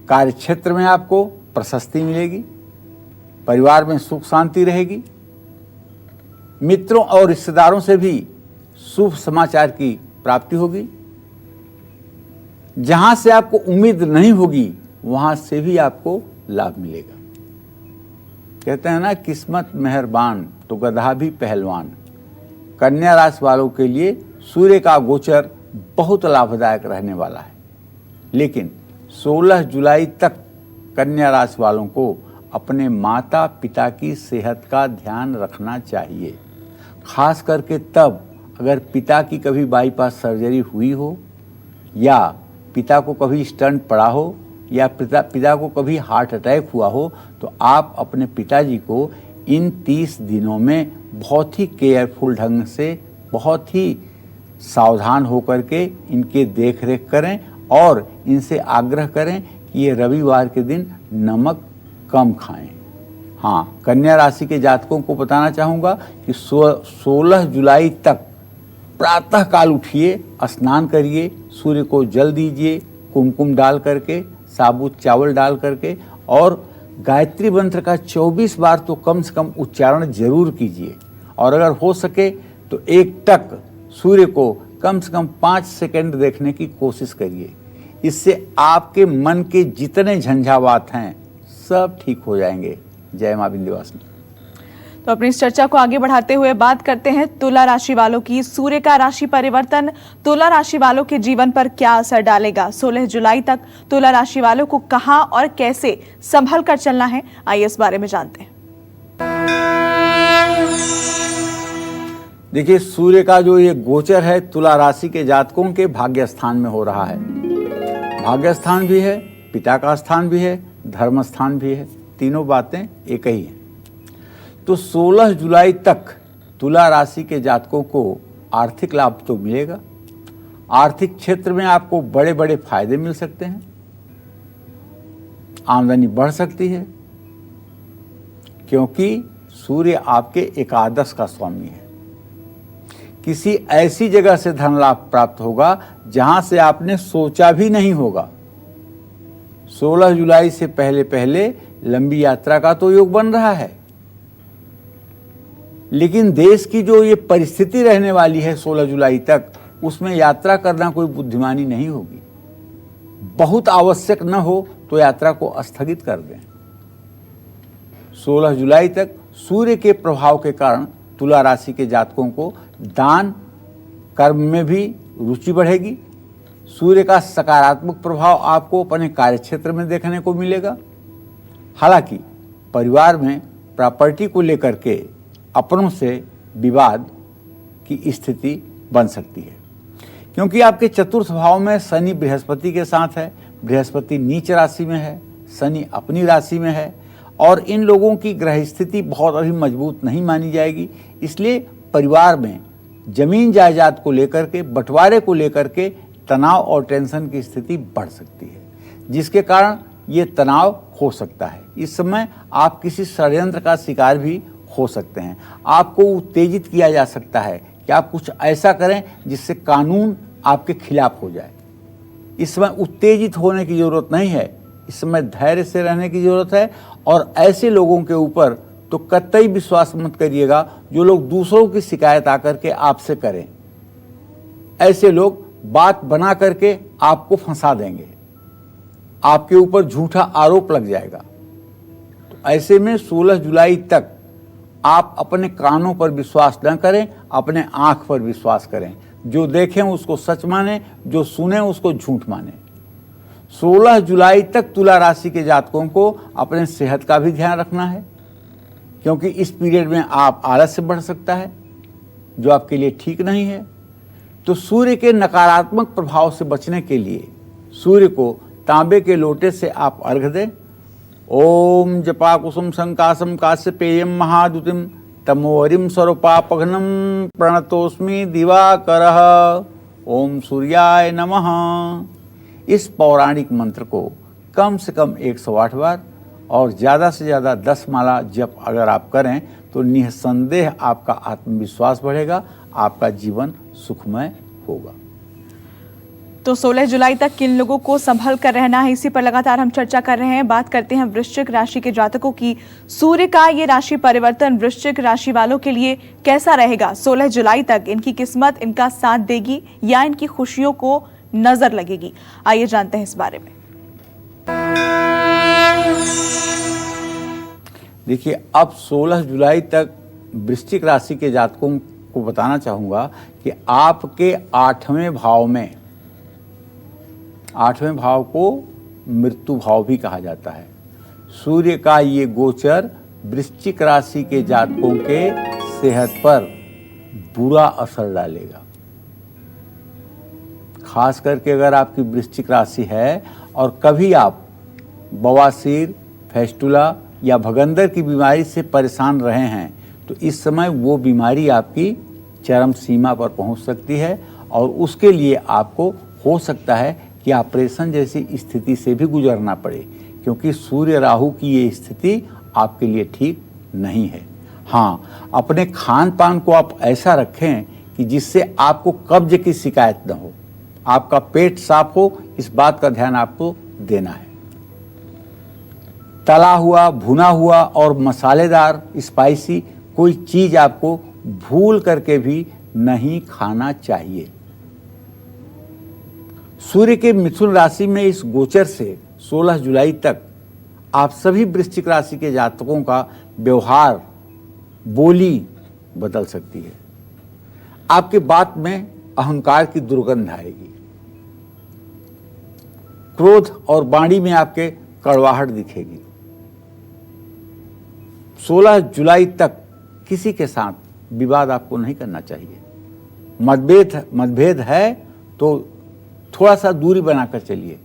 कार्य क्षेत्र में आपको प्रशस्ति मिलेगी, परिवार में सुख शांति रहेगी, मित्रों और रिश्तेदारों से भी शुभ समाचार की प्राप्ति होगी। जहां से आपको उम्मीद नहीं होगी वहां से भी आपको लाभ मिलेगा। कहते हैं ना, किस्मत मेहरबान तो गधा भी पहलवान। कन्या राशि वालों के लिए सूर्य का गोचर बहुत लाभदायक रहने वाला है, लेकिन 16 जुलाई तक कन्या राशि वालों को अपने माता पिता की सेहत का ध्यान रखना चाहिए। खास करके तब अगर पिता की कभी बाईपास सर्जरी हुई हो या पिता को कभी स्टंट पड़ा हो या पिता को कभी हार्ट अटैक हुआ हो, तो आप अपने पिताजी को इन 30 दिनों में बहुत ही केयरफुल ढंग से, बहुत ही सावधान होकर के इनके देख रेख करें और इनसे आग्रह करें कि ये रविवार के दिन नमक कम खाएं। हाँ, कन्या राशि के जातकों को बताना चाहूँगा कि 16 जुलाई तक प्रातः काल उठिए, स्नान करिए, सूर्य को जल दीजिए, कुमकुम डाल करके, साबुत चावल डाल करके, और गायत्री मंत्र का 24 बार तो कम से कम उच्चारण जरूर कीजिए। और अगर हो सके तो एकटक सूर्य को कम से कम 5 सेकंड देखने की कोशिश करिए। इससे आपके मन के जितने झंझावात हैं सब ठीक हो जाएंगे। जय मां विंध्यवासिनी। तो अपनी इस चर्चा को आगे बढ़ाते हुए बात करते हैं तुला राशि वालों की। सूर्य का राशि परिवर्तन तुला राशि वालों के जीवन पर क्या असर डालेगा? 16 जुलाई तक तुला राशि वालों को कहां और कैसे संभल कर चलना है, आइए इस बारे में जानते हैं। देखिए, सूर्य का जो ये गोचर है तुला राशि के जातकों के भाग्य स्थान में हो रहा है। भाग्य स्थान भी है, पिता का स्थान भी है, धर्म स्थान भी है, तीनों बातें एक ही हैं। तो 16 जुलाई तक तुला राशि के जातकों को आर्थिक लाभ तो मिलेगा। आर्थिक क्षेत्र में आपको बड़े बड़े फायदे मिल सकते हैं, आमदनी बढ़ सकती है, क्योंकि सूर्य आपके एकादश का स्वामी है। किसी ऐसी जगह से धन लाभ प्राप्त होगा जहां से आपने सोचा भी नहीं होगा। 16 जुलाई से पहले पहले लंबी यात्रा का तो योग बन रहा है, लेकिन देश की जो ये परिस्थिति रहने वाली है 16 जुलाई तक, उसमें यात्रा करना कोई बुद्धिमानी नहीं होगी। बहुत आवश्यक न हो तो यात्रा को स्थगित कर दें। 16 जुलाई तक सूर्य के प्रभाव के कारण तुला राशि के जातकों को दान कर्म में भी रुचि बढ़ेगी। सूर्य का सकारात्मक प्रभाव आपको अपने कार्यक्षेत्र में देखने को मिलेगा। हालांकि परिवार में प्रॉपर्टी को लेकर के अपनों से विवाद की स्थिति बन सकती है, क्योंकि आपके चतुर्थ भाव में शनि बृहस्पति के साथ है। बृहस्पति नीच राशि में है, शनि अपनी राशि में है, और इन लोगों की ग्रह स्थिति बहुत अभी मजबूत नहीं मानी जाएगी। इसलिए परिवार में जमीन जायदाद को लेकर के, बंटवारे को लेकर के तनाव और टेंशन की स्थिति बढ़ सकती है, जिसके कारण ये तनाव हो सकता है। इस समय आप किसी षड्यंत्र का शिकार भी हो सकते हैं। आपको उत्तेजित किया जा सकता है कि आप कुछ ऐसा करें जिससे कानून आपके खिलाफ हो जाए। इस समय उत्तेजित होने की जरूरत नहीं है, इस समय धैर्य से रहने की जरूरत है। और ऐसे लोगों के ऊपर तो कतई विश्वास मत करिएगा जो लोग दूसरों की शिकायत आकर के आपसे करें। ऐसे लोग बात बना करके आपको फंसा देंगे, आपके ऊपर झूठा आरोप लग जाएगा। तो ऐसे में 16 जुलाई तक आप अपने कानों पर विश्वास न करें, अपने आंख पर विश्वास करें। जो देखें उसको सच माने, जो सुने उसको झूठ माने। 16 जुलाई तक तुला राशि के जातकों को अपने सेहत का भी ध्यान रखना है, क्योंकि इस पीरियड में आप आलस्य बढ़ सकता है, जो आपके लिए ठीक नहीं है। तो सूर्य के नकारात्मक प्रभाव से बचने के लिए सूर्य को तांबे के लोटे से आप अर्घ दें। ओम जपा कुसुम संकासम काश्यपेयम महादुतिम तमोवरिम स्वरूपापघ्नम प्रणतोस्मि दिवाकरः। ओम सूर्याय नमः। इस पौराणिक मंत्र को कम से कम 108 बार और ज़्यादा से ज़्यादा 10 माला जप अगर आप करें तो निसंदेह आपका आत्मविश्वास बढ़ेगा, आपका जीवन सुखमय होगा। तो 16 जुलाई तक किन लोगों को संभल कर रहना है, इसी पर लगातार हम चर्चा कर रहे हैं। बात करते हैं वृश्चिक राशि के जातकों की। सूर्य का ये राशि परिवर्तन वृश्चिक राशि वालों के लिए कैसा रहेगा? 16 जुलाई तक इनकी किस्मत इनका साथ देगी या इनकी खुशियों को नजर लगेगी? आइए जानते हैं इस बारे में। देखिए, अब 16 जुलाई तक वृश्चिक राशि के जातकों को बताना चाहूँगा कि आपके 8वें भाव में, 8वें भाव को मृत्यु भाव भी कहा जाता है, सूर्य का ये गोचर वृश्चिक राशि के जातकों के सेहत पर बुरा असर डालेगा। खास करके अगर आपकी वृश्चिक राशि है और कभी आप बवासीर, फेस्टुला या भगंदर की बीमारी से परेशान रहे हैं तो इस समय वो बीमारी आपकी चरम सीमा पर पहुंच सकती है और उसके लिए आपको हो सकता है कि ऑपरेशन जैसी स्थिति से भी गुजरना पड़े, क्योंकि सूर्य राहु की ये स्थिति आपके लिए ठीक नहीं है। हाँ, अपने खान पान को आप ऐसा रखें कि जिससे आपको कब्ज की शिकायत न हो, आपका पेट साफ हो, इस बात का ध्यान आपको देना है। तला हुआ, भुना हुआ और मसालेदार स्पाइसी कोई चीज आपको भूल करके भी नहीं खाना चाहिए। सूर्य के मिथुन राशि में इस गोचर से 16 जुलाई तक आप सभी वृश्चिक राशि के जातकों का व्यवहार, बोली बदल सकती है। आपके बात में अहंकार की दुर्गंध आएगी, क्रोध और वाणी में आपके कड़वाहट दिखेगी। 16 जुलाई तक किसी के साथ विवाद आपको नहीं करना चाहिए। मतभेद है तो थोड़ा सा दूरी बनाकर चलिए,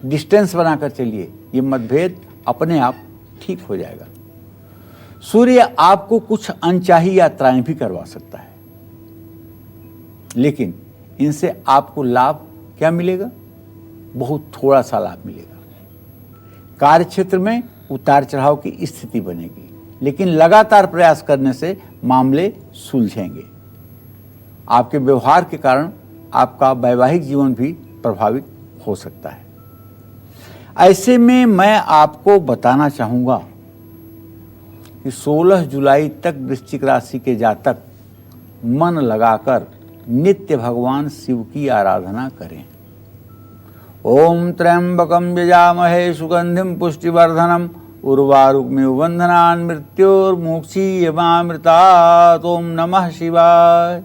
डिस्टेंस बनाकर चलिए, ये मतभेद अपने आप ठीक हो जाएगा। सूर्य आपको कुछ अनचाही यात्राएं भी करवा सकता है, लेकिन इनसे आपको लाभ क्या मिलेगा? बहुत थोड़ा सा लाभ मिलेगा। कार्य क्षेत्र में उतार चढ़ाव की स्थिति बनेगी, लेकिन लगातार प्रयास करने से मामले सुलझेंगे। आपके व्यवहार के कारण आपका वैवाहिक जीवन भी प्रभावित हो सकता है। ऐसे में मैं आपको बताना चाहूंगा कि 16 जुलाई तक वृश्चिक राशि के जातक मन लगाकर नित्य भगवान शिव की आराधना करें। ओम त्र्यंबकम यजामहे सुगंधिम पुष्टिवर्धनम उर्वारुकमिव बंधनान् मृत्योर्मुक्षीयमामृतात्। ओम नमः शिवाय।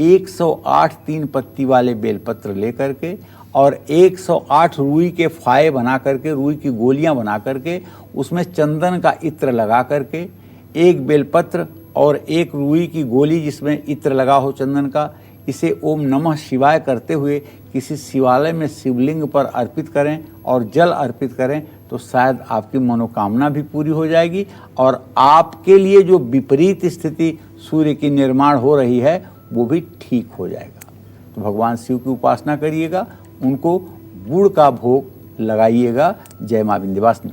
108 3 पत्ती वाले बेलपत्र लेकर के और 108 रुई के फाये बना करके, रुई की गोलियां बना करके, उसमें चंदन का इत्र लगा करके, एक बेलपत्र और एक रुई की गोली जिसमें इत्र लगा हो चंदन का, इसे ओम नमः शिवाय करते हुए किसी शिवालय में शिवलिंग पर अर्पित करें और जल अर्पित करें, तो शायद आपकी मनोकामना भी पूरी हो जाएगी और आपके लिए जो विपरीत स्थिति सूर्य की निर्माण हो रही है वो भी ठीक हो जाएगा। तो भगवान शिव की उपासना करिएगा, उनको गुड़ का भोग लगाइएगा। जय मां विंध्यवासिनी।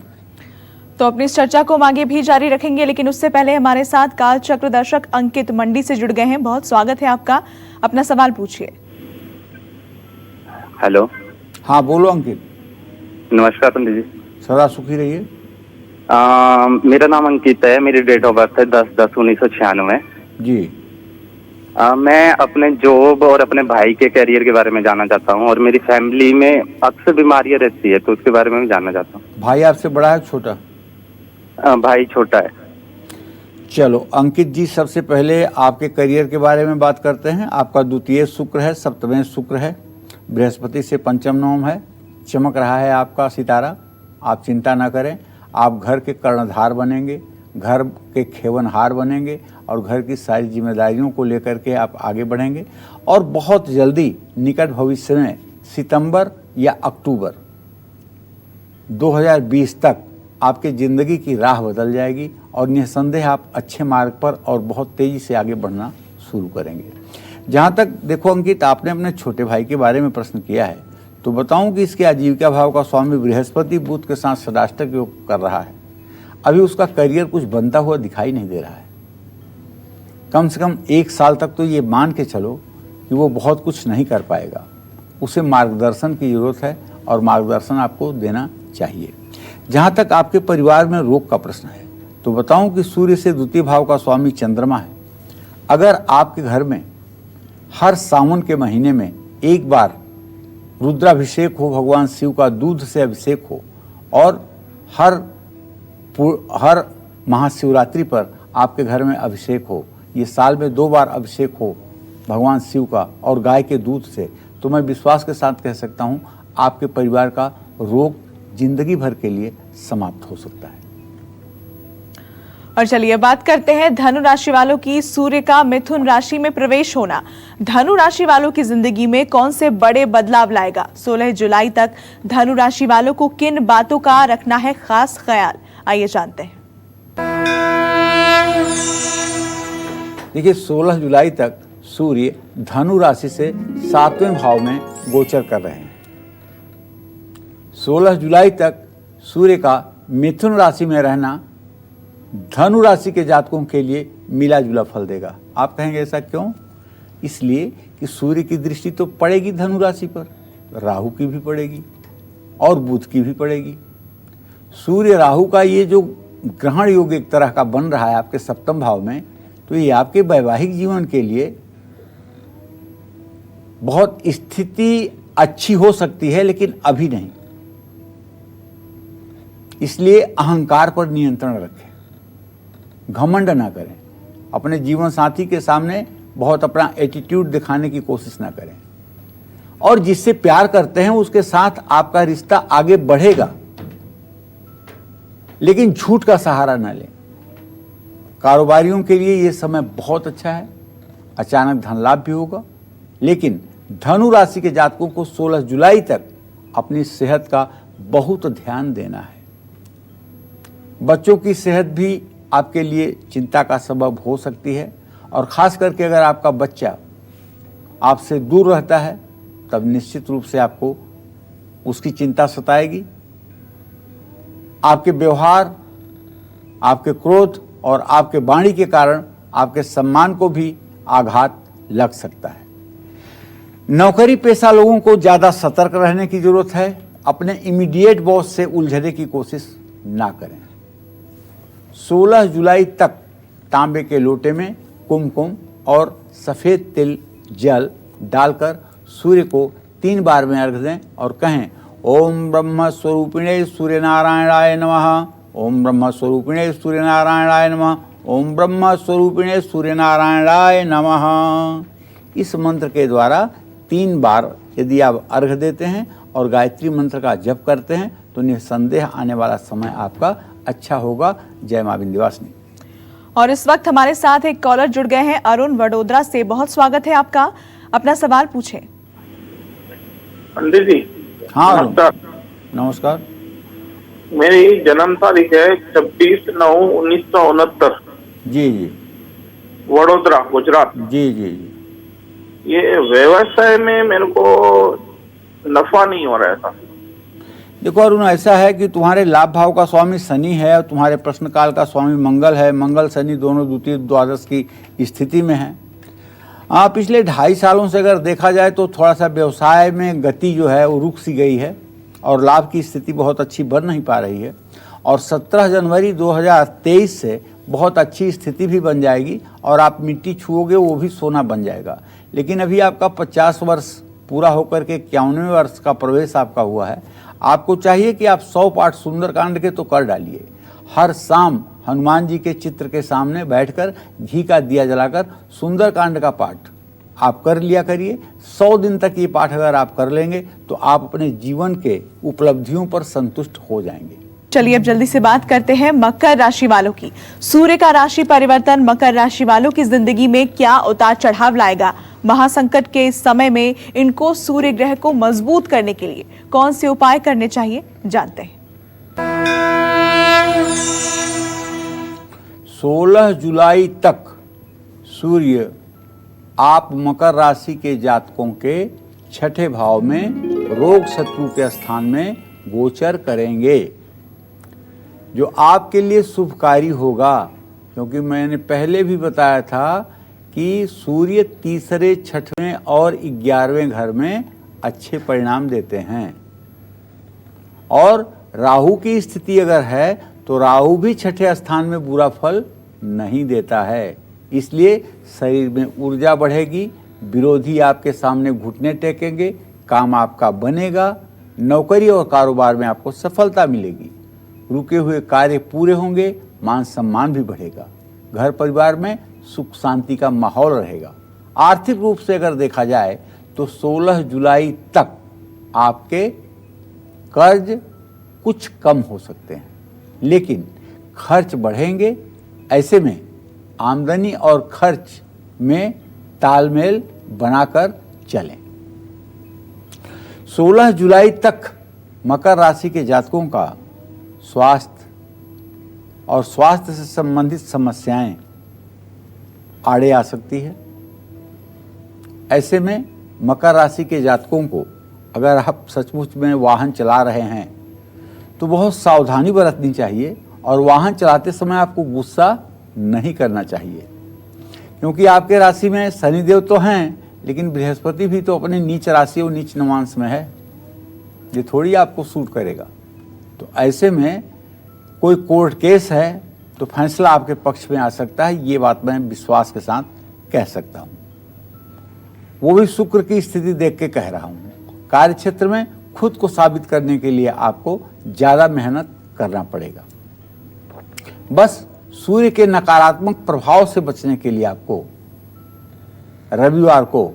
तो अपनी इस चर्चा को हम आगे भी जारी रखेंगे, लेकिन उससे पहले हमारे साथ काल चक्र दर्शक अंकित मंडी से जुड़ गए हैं। बहुत स्वागत है आपका, अपना सवाल पूछिए। हेलो। हाँ बोलो अंकित। नमस्कार पंडित जी। सदा सुखी रहिए। मेरा नाम अंकित है, मेरी डेट ऑफ बर्थ है 10/10/1996 जी। मैं अपने जॉब और अपने भाई के करियर के बारे में जानना चाहता हूँ, और मेरी फैमिली में अक्सर बीमारियां रहती है, तो उसके बारे में भी जानना चाहता हूँ। भाई आपसे बड़ा है छोटा? भाई छोटा है। चलो अंकित जी, सबसे पहले आपके करियर के बारे में बात करते हैं। आपका द्वितीय शुक्र है, सप्तमें शुक्र है, बृहस्पति से पंचम नवम है, चमक रहा है आपका सितारा। आप चिंता ना करें, आप घर के कर्णधार बनेंगे, घर के खेवनहार बनेंगे और घर की सारी जिम्मेदारियों को लेकर के आप आगे बढ़ेंगे। और बहुत जल्दी निकट भविष्य में सितंबर या अक्टूबर 2020 तक आपके ज़िंदगी की राह बदल जाएगी और निस्संदेह आप अच्छे मार्ग पर और बहुत तेज़ी से आगे बढ़ना शुरू करेंगे। जहाँ तक देखो अंकित, आपने अपने छोटे भाई के बारे में प्रश्न किया है, तो बताऊं कि इसके आजीविका भाव का स्वामी बृहस्पति बुध के साथ षडाष्टक योग कर रहा है। अभी उसका करियर कुछ बनता हुआ दिखाई नहीं दे रहा है। कम से कम 1 साल तक तो ये मान के चलो कि वो बहुत कुछ नहीं कर पाएगा। उसे मार्गदर्शन की ज़रूरत है और मार्गदर्शन आपको देना चाहिए। जहाँ तक आपके परिवार में रोग का प्रश्न है, तो बताऊं कि सूर्य से द्वितीय भाव का स्वामी चंद्रमा है। अगर आपके घर में हर सावन के महीने में एक बार रुद्राभिषेक हो, भगवान शिव का दूध से अभिषेक हो, और हर महाशिवरात्रि पर आपके घर में अभिषेक हो, ये साल में 2 बार अभिषेक हो भगवान शिव का और गाय के दूध से, तो मैं विश्वास के साथ कह सकता हूँ आपके परिवार का रोग जिंदगी भर के लिए समाप्त हो सकता है। और चलिए बात करते हैं धनु राशि वालों की। सूर्य का मिथुन राशि में प्रवेश होना धनु राशि वालों की जिंदगी में कौन से बड़े बदलाव लाएगा? 16 जुलाई तक धनु राशि वालों को किन बातों का रखना है खास ख्याल, आइए जानते हैं। देखिए 16 जुलाई तक सूर्य धनु राशि से 7वें भाव में गोचर कर रहे हैं। 16 जुलाई तक सूर्य का मिथुन राशि में रहना धनु राशि के जातकों के लिए मिला जुला फल देगा। आप कहेंगे ऐसा क्यों? इसलिए कि सूर्य की दृष्टि तो पड़ेगी धनु राशि पर, राहु की भी पड़ेगी और बुध की भी पड़ेगी। सूर्य राहु का ये जो ग्रहण योग एक तरह का बन रहा है आपके सप्तम भाव में, तो ये आपके वैवाहिक जीवन के लिए बहुत स्थिति अच्छी हो सकती है, लेकिन अभी नहीं। इसलिए अहंकार पर नियंत्रण रखें, घमंड ना करें, अपने जीवन साथी के सामने बहुत अपना एटीट्यूड दिखाने की कोशिश ना करें, और जिससे प्यार करते हैं उसके साथ आपका रिश्ता आगे बढ़ेगा, लेकिन झूठ का सहारा ना लें। कारोबारियों के लिए यह समय बहुत अच्छा है, अचानक धन लाभ भी होगा, लेकिन धनु राशि के जातकों को 16 जुलाई तक अपनी सेहत का बहुत ध्यान देना है। बच्चों की सेहत भी आपके लिए चिंता का सबब हो सकती है, और खास करके अगर आपका बच्चा आपसे दूर रहता है तब निश्चित रूप से आपको उसकी चिंता सताएगी। आपके व्यवहार, आपके क्रोध और आपके वाणी के कारण आपके सम्मान को भी आघात लग सकता है। नौकरी पेशा लोगों को ज़्यादा सतर्क रहने की जरूरत है। अपने इमीडिएट बॉस से उलझने की कोशिश ना करें। 16 जुलाई तक तांबे के लोटे में कुमकुम और सफ़ेद तिल जल डालकर सूर्य को 3 बार में अर्घ दें और कहें, ओम ब्रह्म स्वरूपिणे सूर्य नारायणाय नमः, ओम ब्रह्म स्वरूपिणे सूर्य नारायणाय नमः, ओम ब्रह्म स्वरूपिणे सूर्य नारायणाय नमः। इस मंत्र के द्वारा 3 बार यदि आप अर्घ देते हैं और गायत्री मंत्र का जप करते हैं तो निसंदेह आने वाला समय आपका अच्छा होगा। जय मां विंध्यवासिनी। और इस वक्त हमारे साथ एक कॉलर जुड़ गए हैं, अरुण वडोदरा से। बहुत स्वागत है आपका, अपना सवाल पूछें। पंडित जी हाँ नमस्कार। नमस्कार। मेरी जन्म तारीख है 26/9/1969। जी जी वडोदरा गुजरात। जी जी जी। ये व्यवसाय में मेरे को नफा नहीं हो रहा था। देखो अरुण, ऐसा है कि तुम्हारे लाभ भाव का स्वामी शनि है और तुम्हारे प्रश्न काल का स्वामी मंगल है। मंगल शनि दोनों द्वितीय द्वादश की स्थिति में है। पिछले 2.5 सालों से अगर देखा जाए तो थोड़ा सा व्यवसाय में गति जो है वो रुक सी गई है और लाभ की स्थिति बहुत अच्छी बन नहीं पा रही है। और 17 जनवरी 2023 से बहुत अच्छी स्थिति भी बन जाएगी और आप मिट्टी छुओगे वो भी सोना बन जाएगा। लेकिन अभी आपका 50 वर्ष पूरा होकर के 51वें वर्ष का प्रवेश आपका हुआ है। आपको चाहिए कि आप 100 पाठ सुंदरकांड के तो कर डालिए। हर शाम हनुमान जी के चित्र के सामने बैठकर घी का दिया जलाकर सुंदरकांड का पाठ आप कर लिया करिए। 100 दिन तक ये पाठ अगर आप कर लेंगे तो आप अपने जीवन के उपलब्धियों पर संतुष्ट हो जाएंगे। चलिए अब जल्दी से बात करते हैं मकर राशि वालों की। सूर्य का राशि परिवर्तन मकर राशि वालों की जिंदगी में क्या उतार चढ़ाव लाएगा? महासंकट के इस समय में इनको सूर्य ग्रह को मजबूत करने के लिए कौन से उपाय करने चाहिए, जानते हैं। 16 जुलाई तक सूर्य आप मकर राशि के जातकों के 6ठे भाव में रोग शत्रु के स्थान में गोचर करेंगे, जो आपके लिए शुभकारी होगा। क्योंकि मैंने पहले भी बताया था कि सूर्य तीसरे, छठवें और 11वें घर में अच्छे परिणाम देते हैं। और राहु की स्थिति अगर है तो राहु भी 6ठे स्थान में बुरा फल नहीं देता है। इसलिए शरीर में ऊर्जा बढ़ेगी, विरोधी आपके सामने घुटने टेकेंगे, काम आपका बनेगा, नौकरी और कारोबार में आपको सफलता मिलेगी, रुके हुए कार्य पूरे होंगे, मान सम्मान भी बढ़ेगा, घर परिवार में सुख शांति का माहौल रहेगा। आर्थिक रूप से अगर देखा जाए तो 16 जुलाई तक आपके कर्ज कुछ कम हो सकते हैं, लेकिन खर्च बढ़ेंगे। ऐसे में आमदनी और खर्च में तालमेल बनाकर चलें। 16 जुलाई तक मकर राशि के जातकों का स्वास्थ्य और स्वास्थ्य से संबंधित समस्याएं आड़े आ सकती है। ऐसे में मकर राशि के जातकों को अगर आप सचमुच में वाहन चला रहे हैं तो बहुत सावधानी बरतनी चाहिए और वाहन चलाते समय आपको गुस्सा नहीं करना चाहिए, क्योंकि आपके राशि में शनिदेव तो हैं, लेकिन बृहस्पति भी तो अपने नीच राशि और नीच नवांश में है। ये थोड़ी आपको सूट करेगा। तो ऐसे में कोई कोर्ट केस है तो फैसला आपके पक्ष में आ सकता है, ये बात मैं विश्वास के साथ कह सकता हूँ। वो भी शुक्र की स्थिति देख के कह रहा हूँ। कार्य क्षेत्र में खुद को साबित करने के लिए आपको ज़्यादा मेहनत करना पड़ेगा। बस सूर्य के नकारात्मक प्रभाव से बचने के लिए आपको रविवार को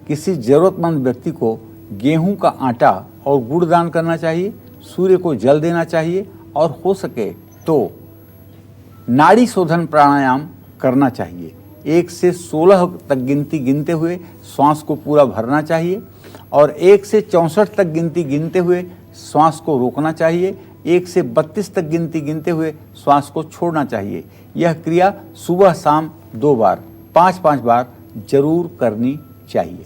किसी जरूरतमंद व्यक्ति को गेहूं का आटा और गुड़ दान करना चाहिए, सूर्य को जल देना चाहिए और हो सके तो नाड़ी शोधन प्राणायाम करना चाहिए। 1 से 16 तक गिनती गिनते हुए श्वास को पूरा भरना चाहिए और 1 से 64 तक गिनती गिनते हुए श्वास को रोकना चाहिए। 1 से 32 तक गिनती गिनते हुए श्वास को छोड़ना चाहिए। यह क्रिया सुबह शाम 2 बार 5-5 बार जरूर करनी चाहिए।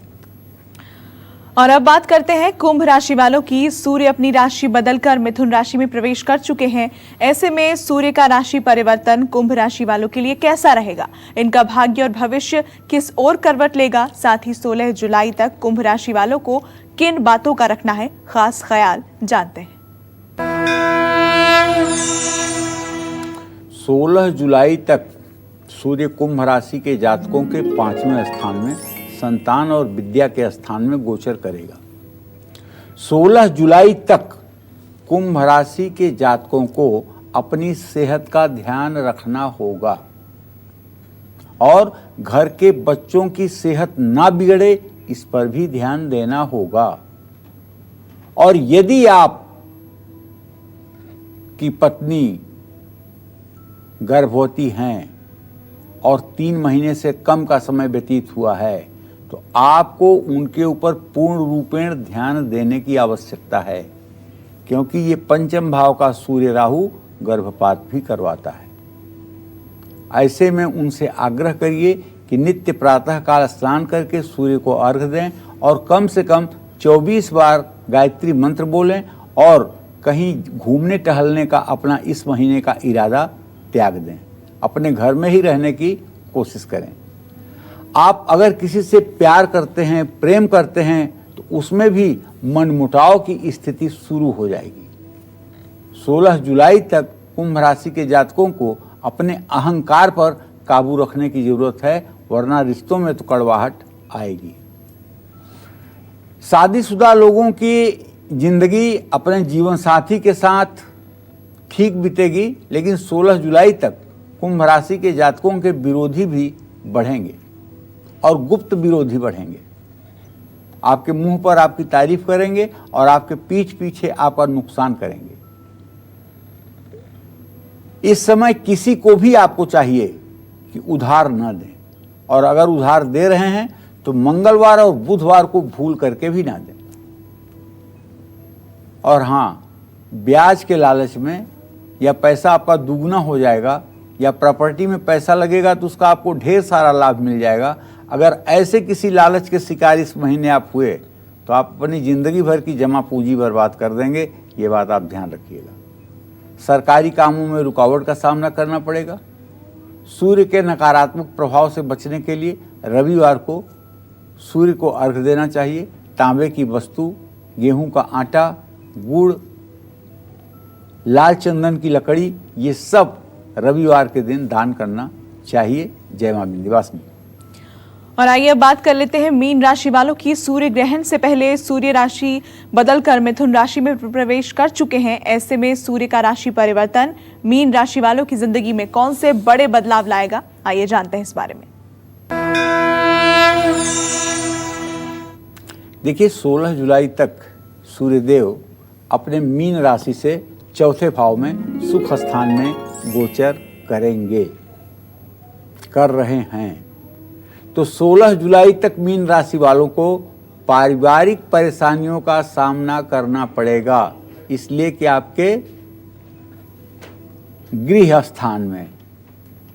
और अब बात करते हैं कुंभ राशि वालों की। सूर्य अपनी राशि बदलकर मिथुन राशि में प्रवेश कर चुके हैं। ऐसे में सूर्य का राशि परिवर्तन कुंभ राशि वालों के लिए कैसा रहेगा, इनका भाग्य और भविष्य किस ओर करवट लेगा, साथ ही 16 जुलाई तक कुंभ राशि वालों को किन बातों का रखना है खास ख्याल, जानते हैं। 16 जुलाई तक सूर्य कुंभ राशि के जातकों के 5वें स्थान में संतान और विद्या के स्थान में गोचर करेगा। 16 जुलाई तक कुंभ राशि के जातकों को अपनी सेहत का ध्यान रखना होगा और घर के बच्चों की सेहत ना बिगड़े इस पर भी ध्यान देना होगा। और यदि आप की पत्नी गर्भवती हैं और 3 महीने से कम का समय व्यतीत हुआ है तो आपको उनके ऊपर पूर्ण रूपेण ध्यान देने की आवश्यकता है, क्योंकि ये पंचम भाव का सूर्य राहु गर्भपात भी करवाता है। ऐसे में उनसे आग्रह करिए कि नित्य प्रातः काल स्नान करके सूर्य को अर्घ्य दें और कम से कम 24 बार गायत्री मंत्र बोलें और कहीं घूमने टहलने का अपना इस महीने का इरादा त्याग दें। अपने घर में ही रहने की कोशिश करें। आप अगर किसी से प्यार करते हैं, प्रेम करते हैं तो उसमें भी मनमुटाव की स्थिति शुरू हो जाएगी। 16 जुलाई तक कुंभ राशि के जातकों को अपने अहंकार पर काबू रखने की जरूरत है, वरना रिश्तों में तो कड़वाहट आएगी। शादीशुदा लोगों की जिंदगी अपने जीवन साथी के साथ ठीक बीतेगी, लेकिन 16 जुलाई तक कुंभ राशि के जातकों के विरोधी भी बढ़ेंगे और गुप्त विरोधी बढ़ेंगे। आपके मुंह पर आपकी तारीफ करेंगे और आपके पीठ पीछे आपका नुकसान करेंगे। इस समय किसी को भी आपको चाहिए कि उधार न दें, और अगर उधार दे रहे हैं तो मंगलवार और बुधवार को भूल करके भी ना दें। और हाँ, ब्याज के लालच में या पैसा आपका दुगना हो जाएगा या प्रॉपर्टी में पैसा लगेगा तो उसका आपको ढेर सारा लाभ मिल जाएगा। अगर ऐसे किसी लालच के शिकार इस महीने आप हुए तो आप अपनी ज़िंदगी भर की जमा पूंजी बर्बाद कर देंगे। ये बात आप ध्यान रखिएगा। सरकारी कामों में रुकावट का सामना करना पड़ेगा। सूर्य के नकारात्मक प्रभाव से बचने के लिए रविवार को सूर्य को अर्घ्य देना चाहिए। तांबे की वस्तु, गेहूं का आटा, गुड़, लाल चंदन की लकड़ी, ये सब रविवार के दिन दान करना चाहिए। जय मां विंध्यवासिनी। और आइए अब बात कर लेते हैं मीन राशि वालों की। सूर्य ग्रहण से पहले सूर्य राशि बदलकर मिथुन राशि में प्रवेश कर चुके हैं। ऐसे में सूर्य का राशि परिवर्तन मीन राशि वालों की जिंदगी में कौन से बड़े बदलाव लाएगा, आइए जानते हैं इस बारे में। देखिए, 16 जुलाई तक सूर्यदेव अपने मीन राशि से चौथे भाव में सुख स्थान में गोचर करेंगे, कर रहे हैं। तो 16 जुलाई तक मीन राशि वालों को पारिवारिक परेशानियों का सामना करना पड़ेगा, इसलिए कि आपके गृह स्थान में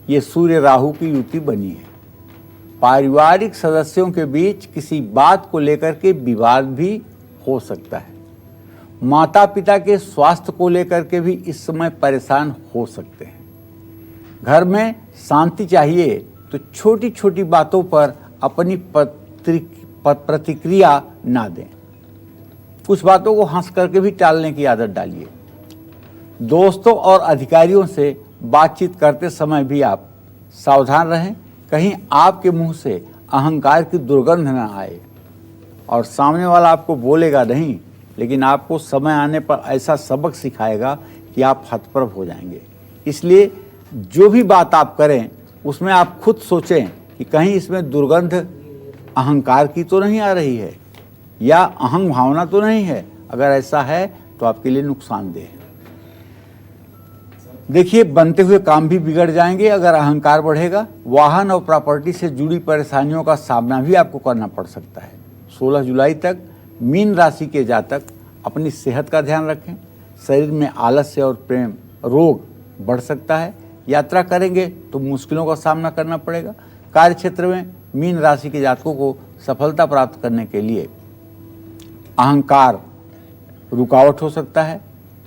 ये सूर्य राहु की युति बनी है। पारिवारिक सदस्यों के बीच किसी बात को लेकर के विवाद भी हो सकता है। माता पिता के स्वास्थ्य को लेकर के भी इस समय परेशान हो सकते हैं। घर में शांति चाहिए तो छोटी छोटी बातों पर अपनी प्रतिक्रिया ना दें। कुछ बातों को हंस करके भी टालने की आदत डालिए। दोस्तों और अधिकारियों से बातचीत करते समय भी आप सावधान रहें, कहीं आपके मुंह से अहंकार की दुर्गंध न आए और सामने वाला आपको बोलेगा नहीं, लेकिन आपको समय आने पर ऐसा सबक सिखाएगा कि आप हतप्रभ हो जाएंगे। इसलिए जो भी बात आप करें उसमें आप खुद सोचें कि कहीं इसमें दुर्गंध अहंकार की तो नहीं आ रही है या अहंग भावना तो नहीं है। अगर ऐसा है तो आपके लिए नुकसानदेह है। देखिए, बनते हुए काम भी बिगड़ जाएंगे अगर अहंकार बढ़ेगा। वाहन और प्रॉपर्टी से जुड़ी परेशानियों का सामना भी आपको करना पड़ सकता है। 16 जुलाई तक मीन राशि के जातक अपनी सेहत का ध्यान रखें। शरीर में आलस्य और प्रेम रोग बढ़ सकता है। यात्रा करेंगे तो मुश्किलों का सामना करना पड़ेगा। कार्य क्षेत्र में मीन राशि के जातकों को सफलता प्राप्त करने के लिए अहंकार रुकावट हो सकता है।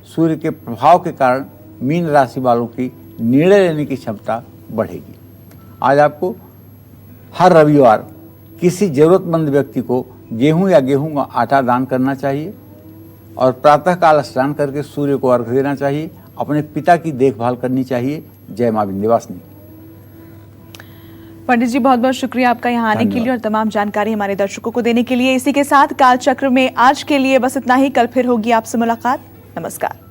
सूर्य के प्रभाव के कारण मीन राशि वालों की निर्णय लेने की क्षमता बढ़ेगी। आज आपको हर रविवार किसी जरूरतमंद व्यक्ति को गेहूं या गेहूं का आटा दान करना चाहिए और प्रातःकाल स्नान करके सूर्य को अर्घ्य देना चाहिए। अपने पिता की देखभाल करनी चाहिए। जय मां विंध्यवासिनी। पंडित जी, बहुत बहुत शुक्रिया आपका यहाँ आने के लिए और तमाम जानकारी हमारे दर्शकों को देने के लिए। इसी के साथ कालचक्र में आज के लिए बस इतना ही। कल फिर होगी आपसे मुलाकात। नमस्कार।